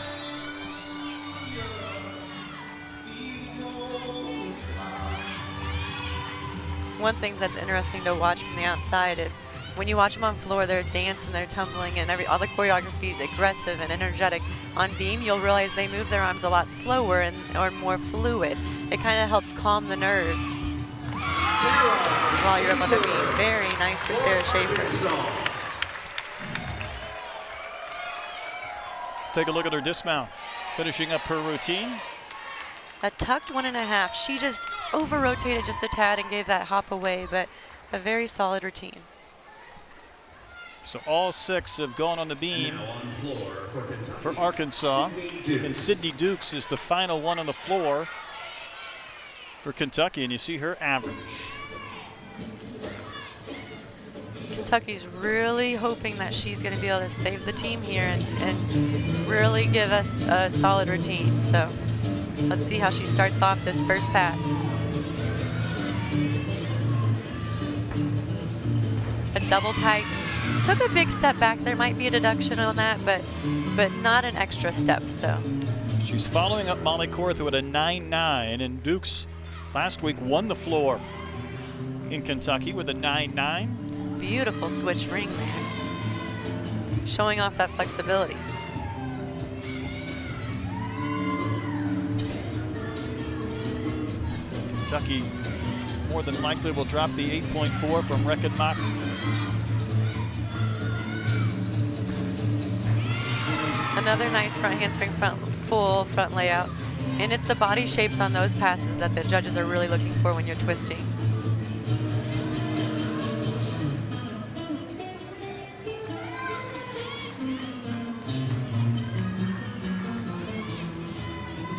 One thing that's interesting to watch from the outside is when you watch them on floor, they're dancing, they're tumbling, and all the choreography is aggressive and energetic. On beam, you'll realize they move their arms a lot slower and are more fluid. It kind of helps calm the nerves while you're up on the beam. Very nice for Sarah Schaefer. Let's take a look at her dismount. Finishing up her routine. A tucked 1.5. She just over-rotated just a tad and gave that hop away, but a very solid routine. So all 6 have gone on the beam for Arkansas, and Sydney Dukes is the final one on the floor for Kentucky, and you see her average. Kentucky's really hoping that she's going to be able to save the team here and really give us a solid routine. So let's see how she starts off this first pass. A double pike. Took a big step back. There might be a deduction on that, but not an extra step. So she's following up Molly Korth with a 9.9, and Dukes last week won the floor in Kentucky with a 9.9. Beautiful switch ring there, showing off that flexibility. Kentucky more than likely will drop the 8.4 from Reichenbach. Another nice front handspring full front layout. And it's the body shapes on those passes that the judges are really looking for when you're twisting.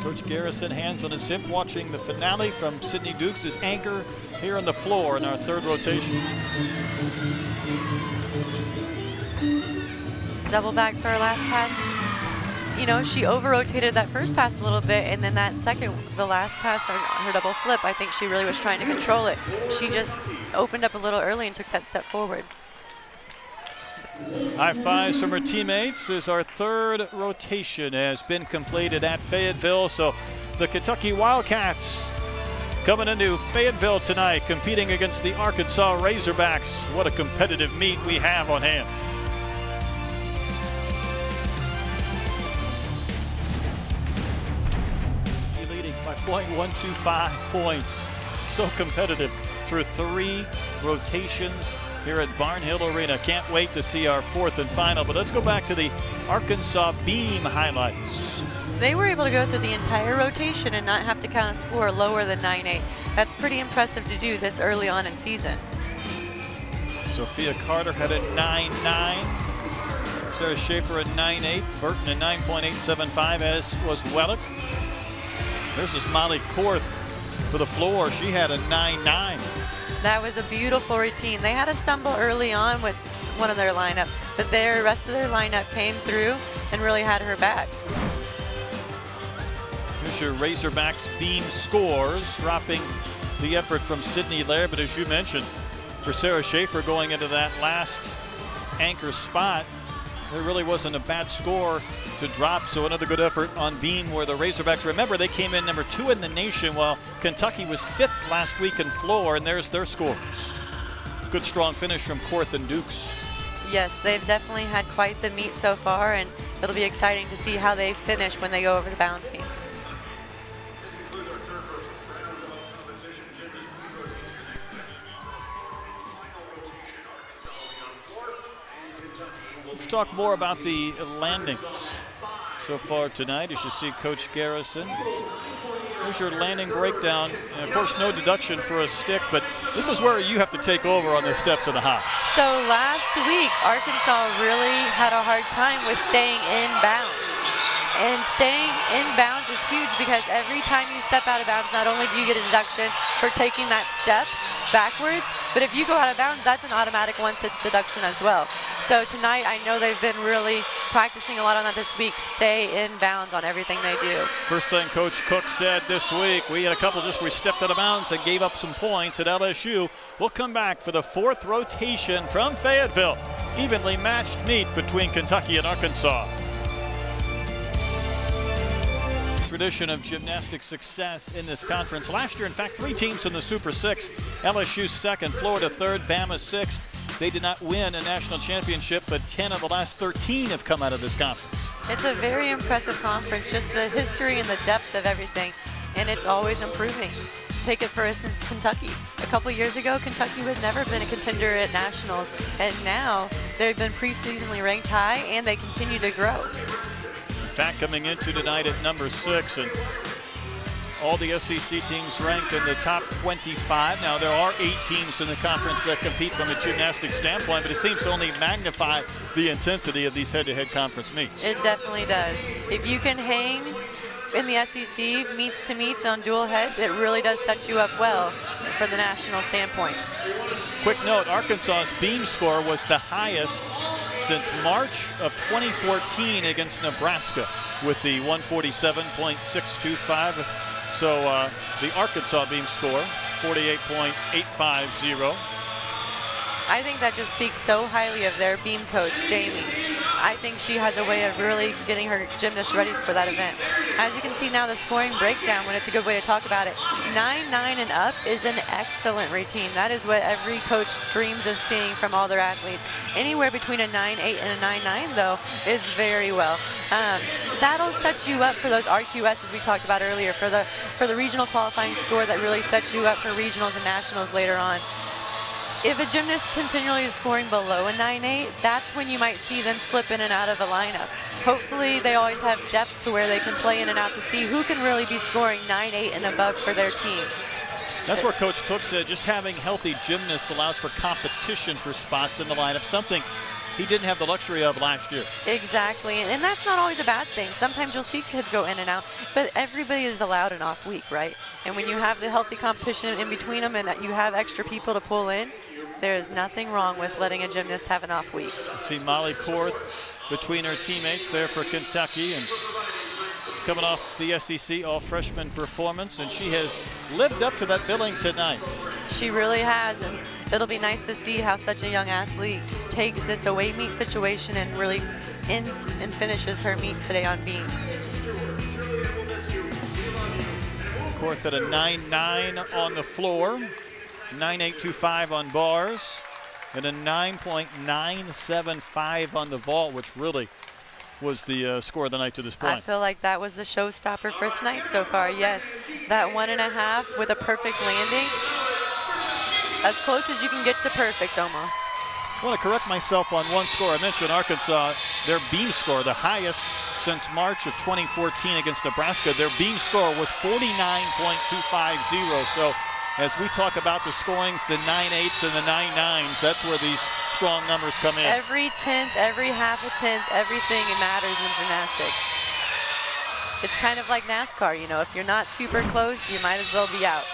Coach Garrison, hands on his hip, watching the finale from Sydney Dukes, his anchor here on the floor in our 3rd rotation. Double back for her last pass. You know, she over-rotated that first pass a little bit, and then that second, the last pass, her double flip, I think she really was trying to control it. She just opened up a little early and took that step forward. High fives from her teammates as our 3rd rotation has been completed at Fayetteville. So the Kentucky Wildcats coming into Fayetteville tonight, competing against the Arkansas Razorbacks. What a competitive meet we have on hand. Leading by 0.125 points. So competitive through 3 rotations here at Barnhill Arena. Can't wait to see our 4th and final, but let's go back to the Arkansas beam highlights. They were able to go through the entire rotation and not have to kind of score lower than 9.8. That's pretty impressive to do this early on in season. Sophia Carter had a 9.9. Sarah Schaefer a 9.8. Burton a 9.875, as was Wellick. This is Molly Korth for the floor. She had a 9.9. That was a beautiful routine. They had a stumble early on with one of their lineup, but the rest of their lineup came through and really had her back. Here's your Razorbacks beam scores, dropping the effort from Sydney Laird, but as you mentioned, for Sarah Schaefer going into that last anchor spot, there really wasn't a bad score to drop, so another good effort on beam where the Razorbacks, remember, they came in number 2 in the nation while Kentucky was 5th last week in floor, and there's their scores. Good strong finish from Korth and Dukes. Yes, they've definitely had quite the meet so far, and it'll be exciting to see how they finish when they go over to balance beam. This concludes our 3rd round of competition. Jim, this please rotate to your next final rotation. Arkansas will be on floor, and Kentucky will Let's talk more about the landings so far tonight. As you see Coach Garrison. Here's your landing breakdown. And of course, no deduction for a stick, but this is where you have to take over on the steps of the hops. So last week, Arkansas really had a hard time with staying in bounds. And staying in bounds is huge because every time you step out of bounds, not only do you get a deduction for taking that step backwards, but if you go out of bounds, that's an automatic deduction as well. So tonight, I know they've been really practicing a lot on that this week. Stay in bounds on everything they do. First thing Coach Cook said this week, we had a couple we stepped out of bounds and gave up some points at LSU. We'll come back for the 4th rotation from Fayetteville. Evenly matched meet between Kentucky and Arkansas. Tradition of gymnastic success in this conference. Last year, in fact, 3 teams in the Super 6. LSU 2nd, Florida 3rd, Bama 6th. They did not win a national championship, but 10 of the last 13 have come out of this conference. It's a very impressive conference, just the history and the depth of everything, and it's always improving. Take it, for instance, Kentucky. A couple years ago, Kentucky would never have been a contender at nationals, and now they've been preseasonally ranked high, and they continue to grow. In fact, coming into tonight at number 6, and All the SEC teams ranked in the top 25. Now, there are 8 teams in the conference that compete from a gymnastics standpoint, but it seems to only magnify the intensity of these head-to-head conference meets. It definitely does. If you can hang in the SEC meets to meets on dual heads, it really does set you up well for the national standpoint. Quick note, Arkansas's beam score was the highest since March of 2014 against Nebraska with the 147.625. So the Arkansas beam score, 48.850. I think that just speaks so highly of their beam coach, Jamie. I think she has a way of really getting her gymnasts ready for that event. As you can see now, the scoring breakdown, when it's a good way to talk about it, 9-9 and up is an excellent routine. That is what every coach dreams of seeing from all their athletes. Anywhere between a 9-8 and a 9-9, though, is very well. That'll set you up for those RQSs we talked about earlier, for the regional qualifying score that really sets you up for regionals and nationals later on. If a gymnast continually is scoring below a 9-8, that's when you might see them slip in and out of a lineup. Hopefully they always have depth to where they can play in and out to see who can really be scoring 9-8 and above for their team. That's where Coach Cook said just having healthy gymnasts allows for competition for spots in the lineup, something he didn't have the luxury of last year. Exactly, and that's not always a bad thing. Sometimes you'll see kids go in and out, but everybody is allowed an off week, right? And when you have the healthy competition in between them and that you have extra people to pull in, there is nothing wrong with letting a gymnast have an off week. See Molly Korth between her teammates there for Kentucky, and coming off the SEC all-freshman performance, and she has lived up to that billing tonight. She really has, and it'll be nice to see how such a young athlete takes this away meet situation and really ends and finishes her meet today on beam. Korth at a 9-9 on the floor, 9.825 on bars, and a 9.975 on the vault, which really was the score of the night to this point. I feel like that was the showstopper for tonight so far. Yes, that 1.5 with a perfect landing, as close as you can get to perfect almost. I want to correct myself on one score. I mentioned Arkansas, their beam score, the highest since March of 2014 against Nebraska. Their beam score was 49.250. So as we talk about the scorings, the 9.8s and the 9.9s, that's where these strong numbers come in. Every tenth, every half a tenth, everything matters in gymnastics. It's kind of like NASCAR, you know, if you're not super close, you might as well be out.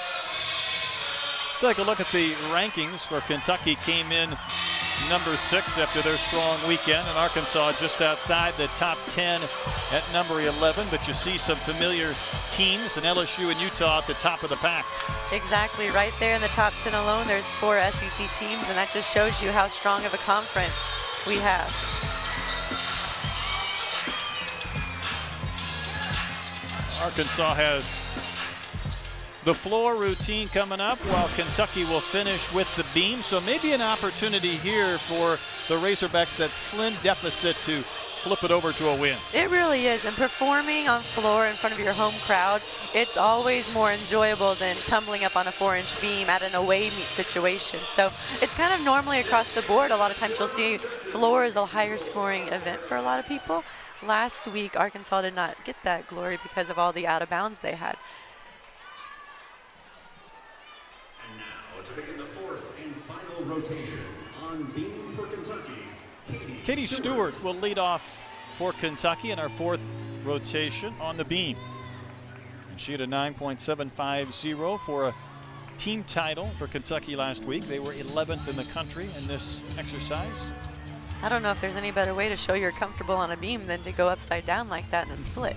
Take a look at the rankings where Kentucky came in number 6 after their strong weekend, and Arkansas just outside the top 10 at number 11. But you see some familiar teams, and LSU and Utah at the top of the pack. Exactly, right there in the top 10 alone, there's 4 SEC teams, and that just shows you how strong of a conference we have. Arkansas has the floor routine coming up, while Kentucky will finish with the beam. So maybe an opportunity here for the Razorbacks, that slim deficit, to flip it over to a win. It really is, and performing on floor in front of your home crowd, it's always more enjoyable than tumbling up on a 4-inch beam at an away meet situation. So it's kind of normally across the board. A lot of times you'll see floor is a higher scoring event for a lot of people. Last week, Arkansas did not get that glory because of all the out of bounds they had. To begin the 4th and final rotation on beam for Kentucky, Katie Stewart will lead off for Kentucky in our 4th rotation on the beam. And she had a 9.750 for a team title for Kentucky last week. They were 11th in the country in this exercise. I don't know if there's any better way to show you're comfortable on a beam than to go upside down like that in a split.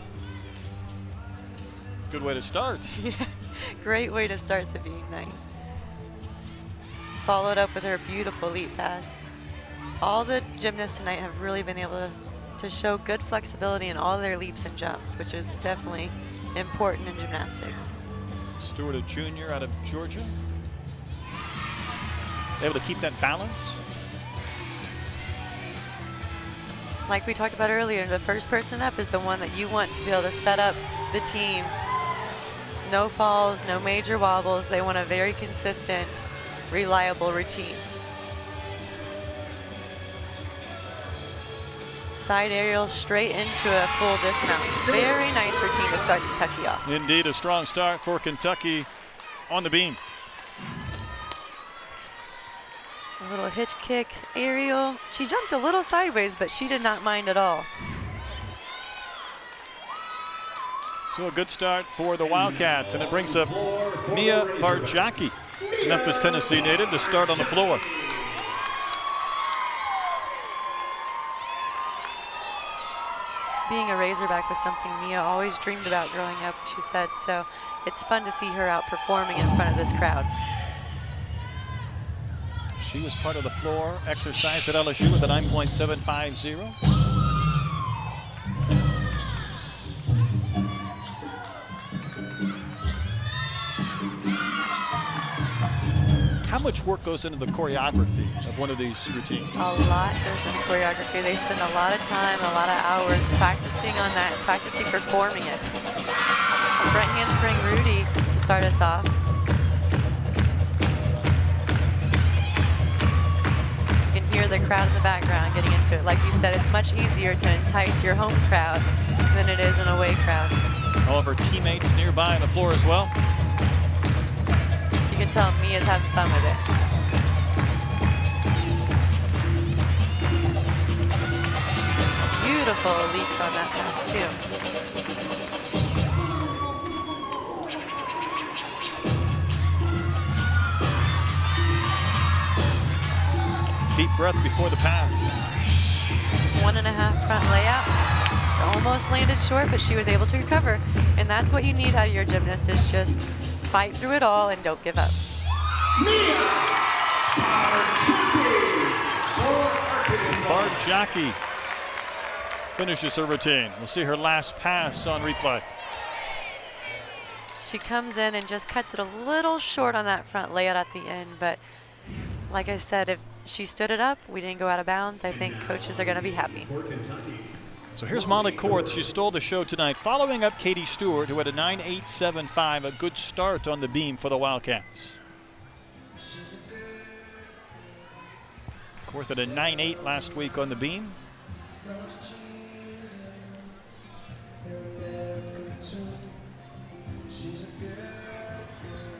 Good way to start. Yeah, great way to start the beam night. Followed up with her beautiful leap pass. All the gymnasts tonight have really been able to show good flexibility in all their leaps and jumps, which is definitely important in gymnastics. Stewart, a junior out of Georgia. Able to keep that balance. Like we talked about earlier, the first person up is the one that you want to be able to set up the team. No falls, no major wobbles. They want a very consistent, reliable routine. Side aerial straight into a full dismount. Very nice routine to start Kentucky off. Indeed, a strong start for Kentucky on the beam. A little hitch kick, aerial. She jumped a little sideways, but she did not mind at all. So a good start for the Wildcats, and it brings up Mia Barjaki, Memphis, Tennessee native, to start on the floor. Being a Razorback was something Mia always dreamed about growing up, she said, so it's fun to see her out performing in front of this crowd. She was part of the floor exercise at LSU with a 9.750. How much work goes into the choreography of one of these routines? A lot goes into choreography. They spend a lot of time, a lot of hours practicing on that, practicing performing it. Front handspring Rudy to start us off. You can hear the crowd in the background getting into it. Like you said, it's much easier to entice your home crowd than it is an away crowd. All of her teammates nearby on the floor as well. You can tell Mia's having fun with it. Beautiful leaps on that pass too. Deep breath before the pass. 1.5 front layout. Almost landed short, but she was able to recover. And that's what you need out of your gymnast, is just fight through it all and don't give up. Barjaki finishes her routine. We'll see her last pass on replay. She comes in and just cuts it a little short on that front layout at the end, but like I said, if she stood it up, we didn't go out of bounds. I think coaches are going to be happy. So here's Molly Korth. She stole the show tonight, following up Katie Stewart, who had a 9.875, a good start on the beam for the Wildcats. Korth had a 9.8 last week on the beam.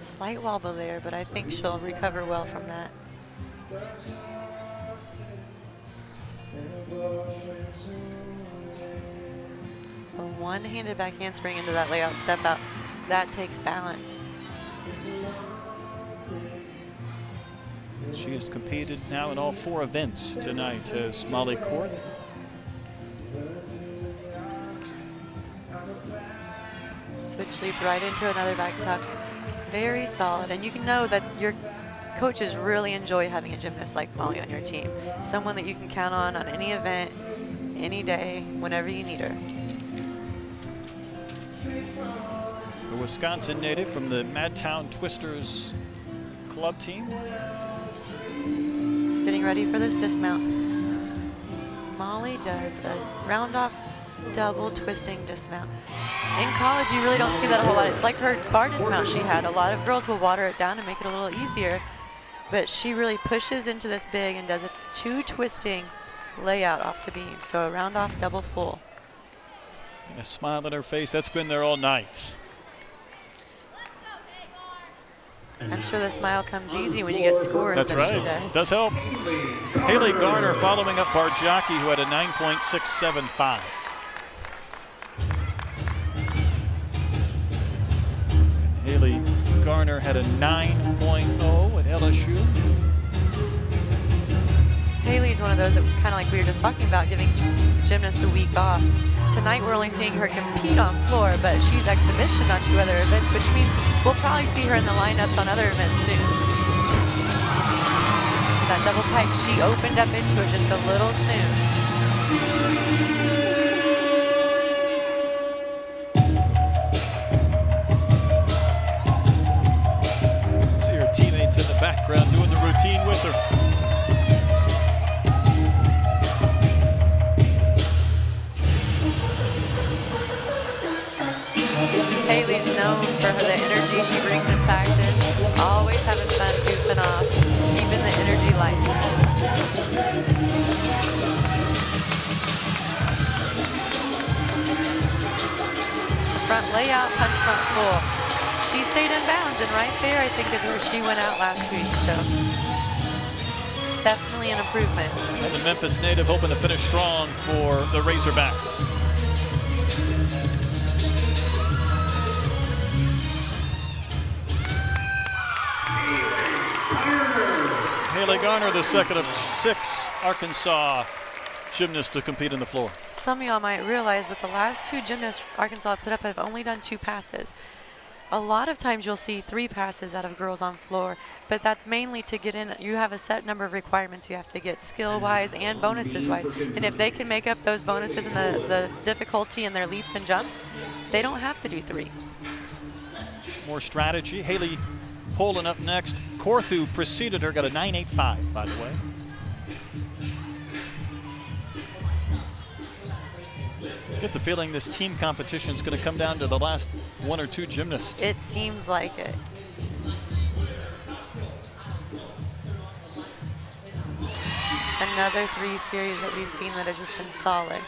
Slight wobble there, but I think she'll recover well from that. A one-handed back handspring into that layout step out, that takes balance. She has competed now in all 4 events tonight as Molly Korth. Switch leap right into another back tuck. Very solid, and you can know that your coaches really enjoy having a gymnast like Molly on your team. Someone that you can count on any event, any day, whenever you need her. A Wisconsin native from the Madtown Twisters club team. Getting ready for this dismount. Molly does a round off double twisting dismount. In college, you really don't see that a whole lot. It's like her bar dismount she had. A lot of girls will water it down and make it a little easier, but she really pushes into this big and does a 2 twisting layout off the beam. So a round off double full. And a smile on her face. That's been there all night. I'm sure the smile comes easy when you get scores. That's right. She Does help. Haley Garner following up Barjaki, who had a 9.675. Haley Garner had a 9.0 at LSU. Haley's one of those that kind of like we were just talking about, giving gymnasts a week off. Tonight we're only seeing her compete on floor, but she's exhibitioned on 2 other events, which means we'll probably see her in the lineups on other events soon. That double pike, she opened up into it just a little soon. See her teammates in the background doing the routine with her. Haley's known for the energy she brings in practice, always having fun, goofing off, keeping the energy light. layout punch front full. She stayed in bounds, and right there I think is where she went out last week. So definitely an improvement. And the Memphis native hoping to finish strong for the Razorbacks. Haley Garner, the second of 6 Arkansas gymnasts to compete on the floor. Some of y'all might realize that the last 2 gymnasts Arkansas put up have only done 2 passes. A lot of times you'll see 3 passes out of girls on floor, but that's mainly to get in. You have a set number of requirements you have to get skill-wise and bonuses-wise. And if they can make up those bonuses and the difficulty in their leaps and jumps, they don't have to do 3. More strategy. Haley Poland up next. Corthu preceded her, got a 9.85, by the way. Get the feeling this team competition is going to come down to the last 1 or 2 gymnasts. It seems like it. Another 3 series that we've seen that has just been solid.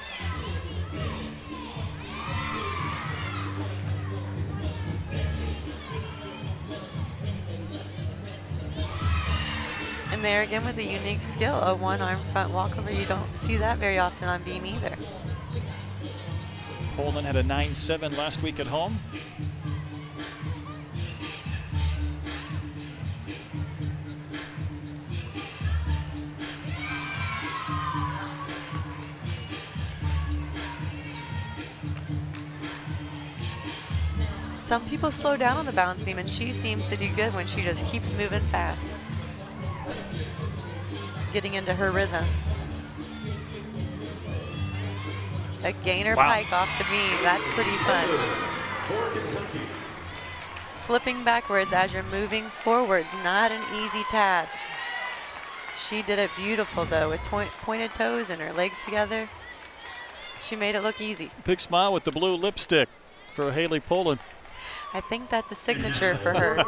And there again with a unique skill, a 1-arm front walkover. You don't see that very often on beam either. Poland had a 9.7 last week at home. Some people slow down on the balance beam, and she seems to do good when she just keeps moving fast. Getting into her rhythm. A gainer pike off the beam. That's pretty fun. Flipping backwards as you're moving forwards, not an easy task. She did it beautiful though, with pointed toes and her legs together. She made it look easy. Big smile with the blue lipstick for Haley Poland. I think that's a signature for her.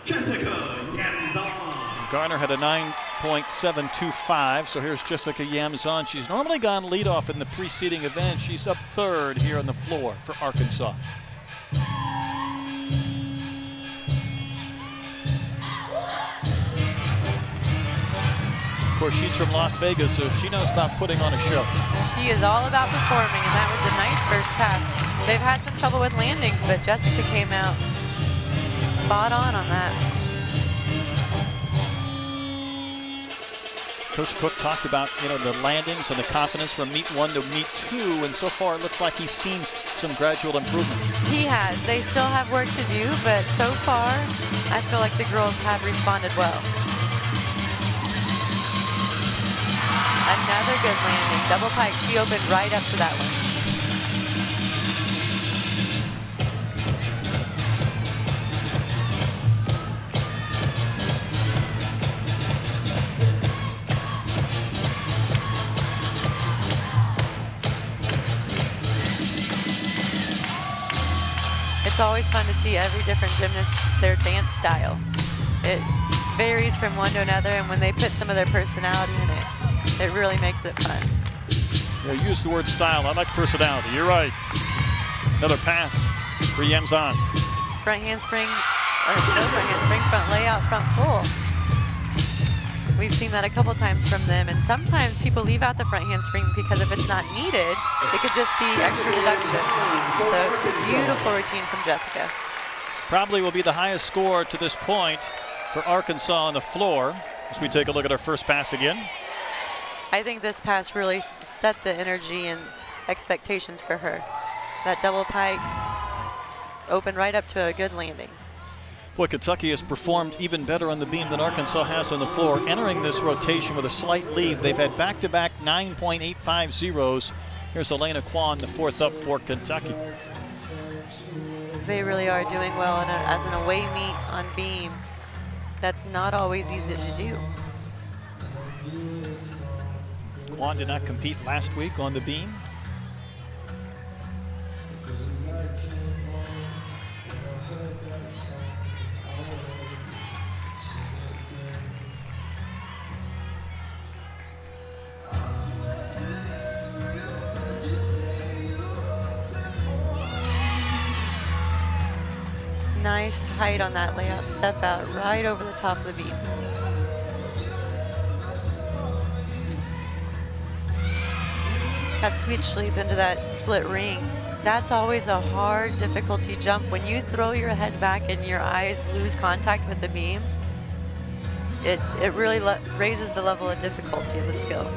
Jessica Yamzon. Garner had a 9.725, so here's Jessica Yamzon. She's normally gone leadoff in the preceding event. She's up 3rd here on the floor for Arkansas. Of course, she's from Las Vegas, so she knows about putting on a show. She is all about performing, and that was a nice first pass. They've had some trouble with landings, but Jessica came out spot on that. Coach Cook talked about, the landings and the confidence from meet 1 to meet 2, and so far it looks like he's seen some gradual improvement. He has. They still have work to do, but so far, I feel like the girls have responded well. Another good landing. Double pike. She opened right up to that one. It's always fun to see every different gymnast, their dance style. It varies from one to another, and when they put some of their personality in it, it really makes it fun. Yeah, use the word style. I like personality. You're right. Another pass for Yamzon. Front handspring, no front handspring, front layout, front full. We've seen that a couple times from them, and sometimes people leave out the front handspring because if it's not needed, it could just be extra deduction. So beautiful routine from Jessica. Probably will be the highest score to this point for Arkansas on the floor as we take a look at our first pass again. I think this pass really set the energy and expectations for her. That double pike opened right up to a good landing. Boy, Kentucky has performed even better on the beam than Arkansas has on the floor. Entering this rotation with a slight lead, they've had back-to-back 9.85 zeros. Here's Elena Kwan, the 4th up for Kentucky. They really are doing well as an away meet on beam. That's not always easy to do. Kwan did not compete last week on the beam. Nice height on that layout. Step out right over the top of the beam. That sweet sleep into that split ring. That's always a hard difficulty jump. When you throw your head back and your eyes lose contact with the beam, it really raises the level of difficulty of the skill.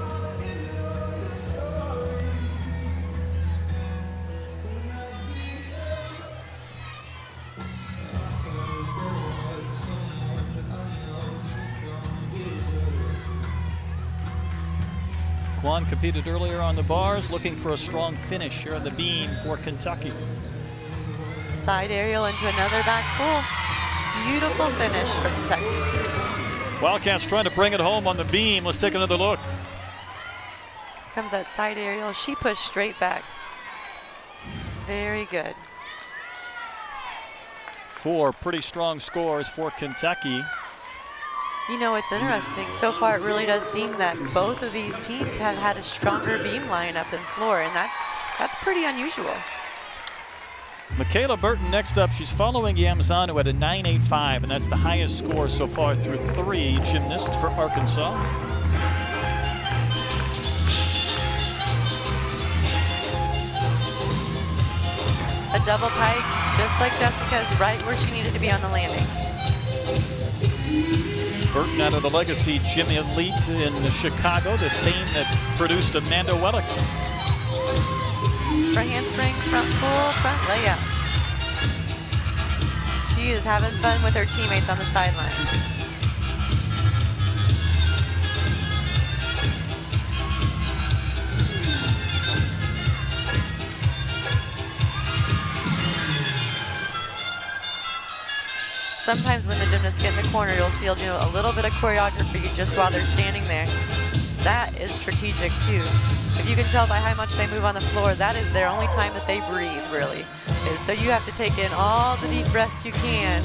Kwon competed earlier on the bars, looking for a strong finish here on the beam for Kentucky. Side aerial into another back pull. Beautiful finish for Kentucky. Wildcats trying to bring it home on the beam. Let's take another look. Here comes that side aerial. She pushed straight back. Very good. 4 pretty strong scores for Kentucky. You know, it's interesting. So far, it really does seem that both of these teams have had a stronger beam lineup than floor, and that's pretty unusual. Michaela Burton next up. She's following Yamazanu at a 9.85, and that's the highest score so far through 3 gymnasts for Arkansas. A double pike, just like Jessica's, right where she needed to be on the landing. Burton out of the Legacy Gym Elite in Chicago, the same that produced Amanda Wellick. For handspring, front pull, front layout. She is having fun with her teammates on the sideline. Sometimes when the gymnasts get in the corner, you'll see they'll do a little bit of choreography just while they're standing there. That is strategic too. If you can tell by how much they move on the floor, that is their only time that they breathe, really. So you have to take in all the deep breaths you can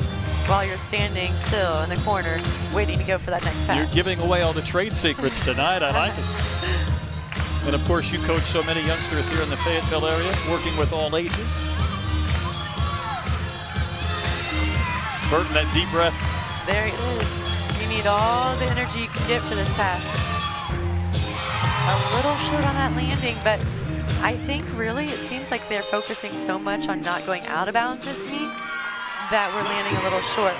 while you're standing still in the corner, waiting to go for that next pass. You're giving away all the trade secrets tonight. I like it. And of course, you coach so many youngsters here in the Fayetteville area, working with all ages. Burton, that deep breath. There it is. You need all the energy you can get for this pass. A little short on that landing, but I think really it seems like they're focusing so much on not going out of bounds this meet that we're landing a little short.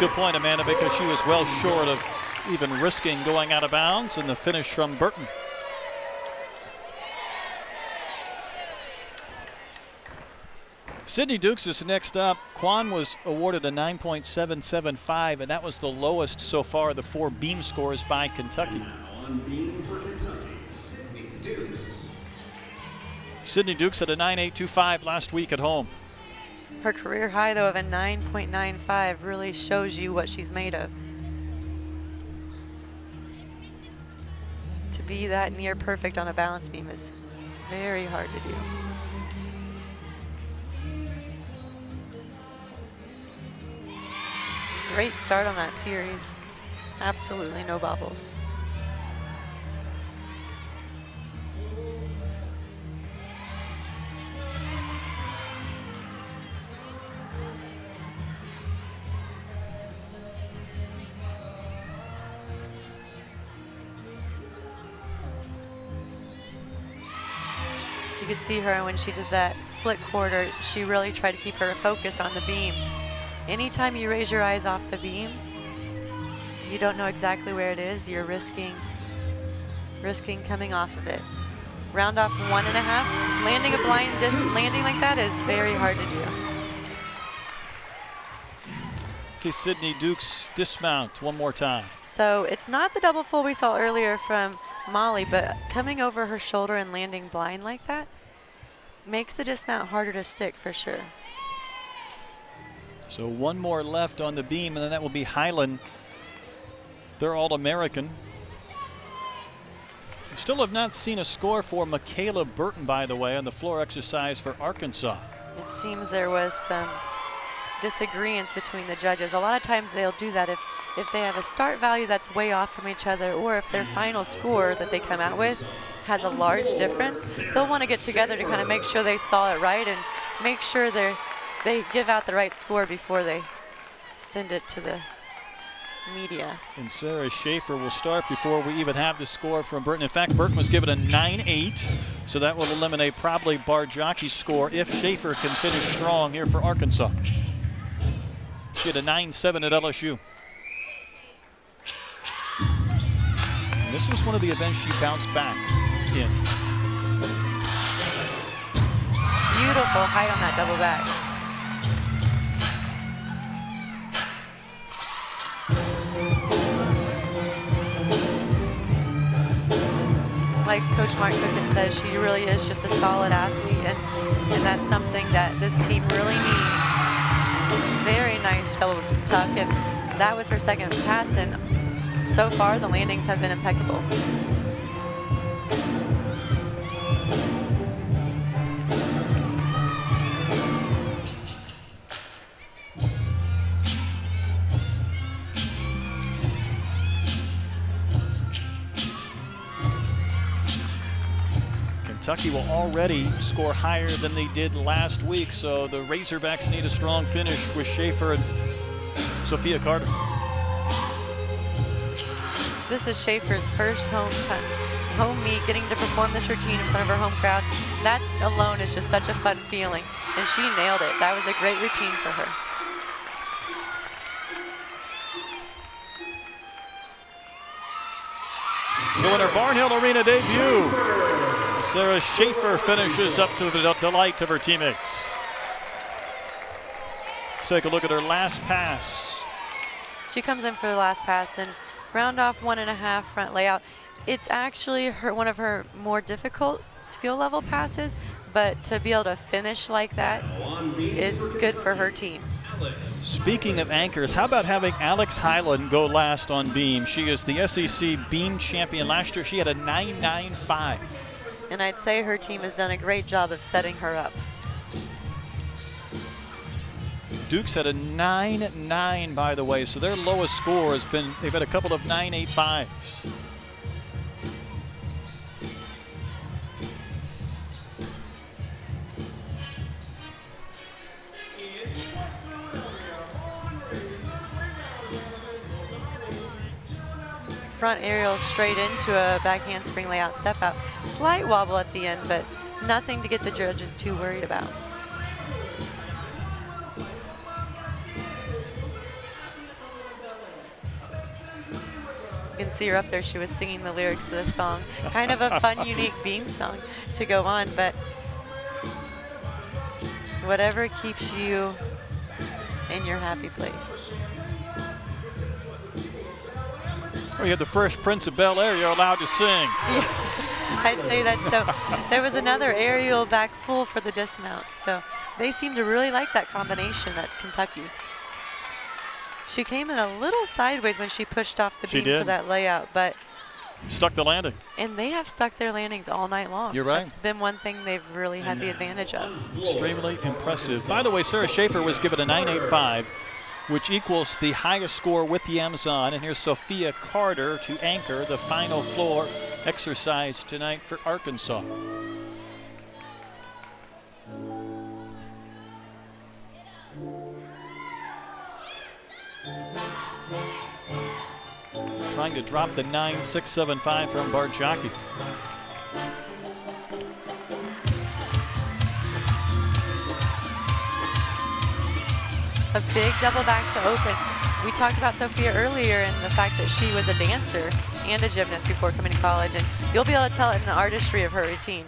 Good point, Amanda, because she was well short of even risking going out of bounds, and the finish from Burton. Sydney Dukes is next up. Kwon was awarded a 9.775, and that was the lowest so far, the 4 beam scores by Kentucky. On beam for Kentucky, Sydney Dukes. Sydney Dukes had a 9.825 last week at home. Her career high, though, of a 9.95 really shows you what she's made of. To be that near perfect on a balance beam is very hard to do. Great start on that series. Absolutely no bobbles. You could see her when she did that split quarter, she really tried to keep her focus on the beam. Anytime you raise your eyes off the beam, you don't know exactly where it is, you're risking coming off of it. Round off 1.5, landing a blind landing like that is very hard to do. See Sydney Dukes dismount one more time. So it's not the double full we saw earlier from Molly, but coming over her shoulder and landing blind like that makes the dismount harder to stick for sure. So 1 more left on the beam, and then that will be Highland. They're All-American. Still have not seen a score for Michaela Burton, by the way, on the floor exercise for Arkansas. It seems there was some disagreements between the judges. A lot of times they'll do that if they have a start value that's way off from each other, or if their final score that they come out with has a large difference. They'll want to get together to kind of make sure they saw it right and make sure they give out the right score before they send it to the media. And Sarah Schaefer will start before we even have the score from Burton. In fact, Burton was given a 9-8, so that will eliminate probably Bargiaki's score if Schaefer can finish strong here for Arkansas. She had a 9-7 at LSU. And this was one of the events she bounced back in. Beautiful height on that double back. Like Coach Mark Cookins says, she really is just a solid athlete, and that's something that this team really needs. Very nice double tuck, and that was her second pass, and so far the landings have been impeccable. Kentucky will already score higher than they did last week, so the Razorbacks need a strong finish with Schaefer and Sophia Carter. This is Schaefer's first home meet, getting to perform this routine in front of her home crowd. That alone is just such a fun feeling, and she nailed it. That was a great routine for her. So in her Barnhill Arena debut, Sarah Schaefer finishes up to the delight of her teammates. Let's take a look at her last pass. She comes in for the last pass and round off 1.5 front layout. It's actually one of her more difficult skill level passes, but to be able to finish like that is good for her team. Speaking of anchors, how about having Alex Hyland go last on beam? She is the SEC beam champion. Last year she had a 9.95. And I'd say her team has done a great job of setting her up. Duke's had a 9.9, by the way, so their lowest score has been, they've had a couple of 9.85s. Front aerial straight into a back handspring layout step out. Slight wobble at the end, but nothing to get the judges too worried about. You can see her up there. She was singing the lyrics to the song. Kind of a fun, unique beam song to go on, but whatever keeps you in your happy place. Well, you had the Fresh Prince of Bel-Air, you're allowed to sing. Yeah, I'd say that. So there was another aerial back full for the dismount. So they seem to really like that combination at Kentucky. She came in a little sideways when she pushed off the beam for that layout, but stuck the landing. And they have stuck their landings all night long. You're right. That's been one thing they've really had the advantage of. Extremely impressive. By the way, Sarah Schaefer was given a 9.85, which equals the highest score with the Amazon. And here's Sophia Carter to anchor the final floor exercise tonight for Arkansas. Trying to drop the 9.675 from Bargiaki. A big double back to open. We talked about Sophia earlier and the fact that she was a dancer and a gymnast before coming to college, and you'll be able to tell it in the artistry of her routine.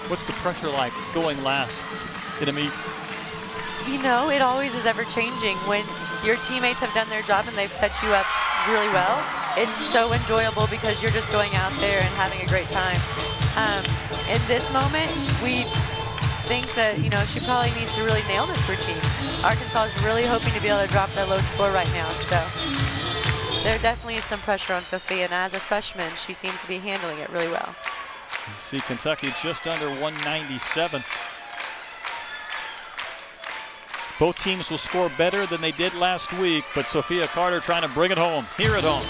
What's the pressure like going last in a meet? You know, it always is ever changing. When your teammates have done their job and they've set you up really well, it's so enjoyable because you're just going out there and having a great time. In this moment, we think that, you know, she probably needs to really nail this routine. Arkansas is really hoping to be able to drop their low score right now, so there definitely is some pressure on Sophia, and as a freshman, she seems to be handling it really well. You see Kentucky just under 197. Both teams will score better than they did last week, but Sophia Carter trying to bring it home, here at home.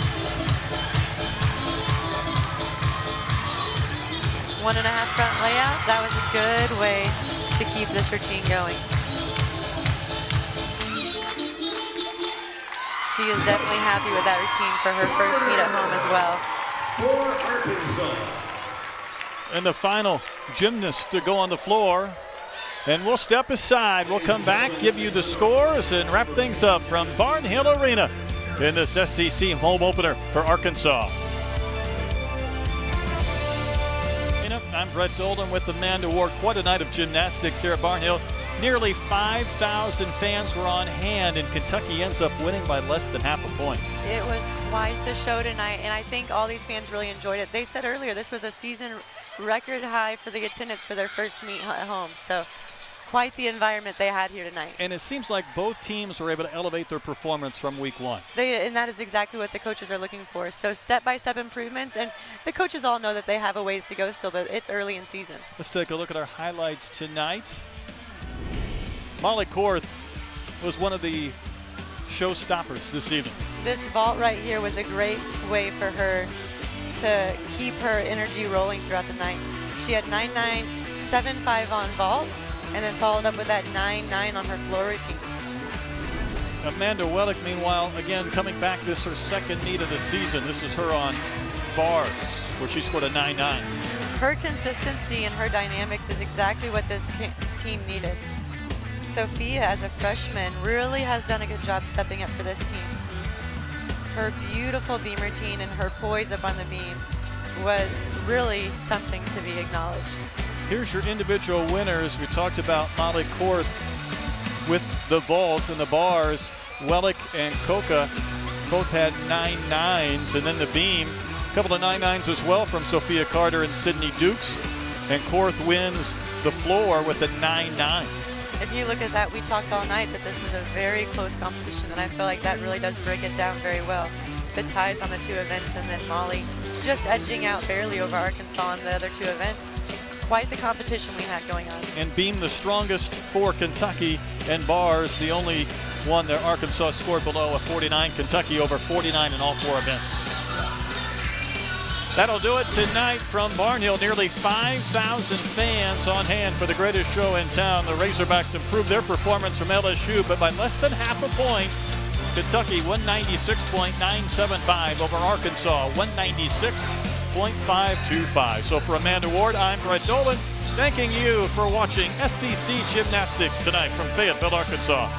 1.5 front layout. That was a good way to keep this routine going. She is definitely happy with that routine for her first meet at home as well. For Arkansas. And the final gymnast to go on the floor. And we'll step aside. We'll come back, give you the scores, and wrap things up from Barnhill Arena in this SEC home opener for Arkansas. I'm Brett Dolan with Amanda Ward. Quite a night of gymnastics here at Barnhill. Nearly 5,000 fans were on hand, and Kentucky ends up winning by less than half a point. It was quite the show tonight, and I think all these fans really enjoyed it. They said earlier this was a season record high for the attendance for their first meet at home. So quite the environment they had here tonight. And it seems like both teams were able to elevate their performance from week one. And that is exactly what the coaches are looking for. So step-by-step improvements, and the coaches all know that they have a ways to go still, but it's early in season. Let's take a look at our highlights tonight. Molly Korth was one of the showstoppers this evening. This vault right here was a great way for her to keep her energy rolling throughout the night. She had 9.975 on vault, and then followed up with that 9.9 on her floor routine. Amanda Wellick, meanwhile, again coming back. This is her second meet of the season. This is her on bars, where she scored a 9.9. Her consistency and her dynamics is exactly what this team needed. Sophia, as a freshman, really has done a good job stepping up for this team. Her beautiful beam routine and her poise up on the beam was really something to be acknowledged. Here's your individual winners. We talked about Molly Korth with the vault and the bars. Wellick and Coca both had 9.9s, and then the beam, a couple of 9.9s as well from Sophia Carter and Sydney Dukes. And Korth wins the floor with a 9.9. If you look at that, we talked all night that this was a very close competition, and I feel like that really does break it down very well. The ties on the two events, and then Molly just edging out barely over Arkansas on the other two events. Quite the competition we had going on. And beam the strongest for Kentucky, and bars the only one that Arkansas scored below a 49. Kentucky over 49 in all four events. That'll do it tonight from Barnhill. Nearly 5,000 fans on hand for the greatest show in town. The Razorbacks improved their performance from LSU, but by less than half a point. Kentucky 196.975 over Arkansas 196.525. So for Amanda Ward, I'm Brett Dolan, thanking you for watching SEC Gymnastics tonight from Fayetteville, Arkansas.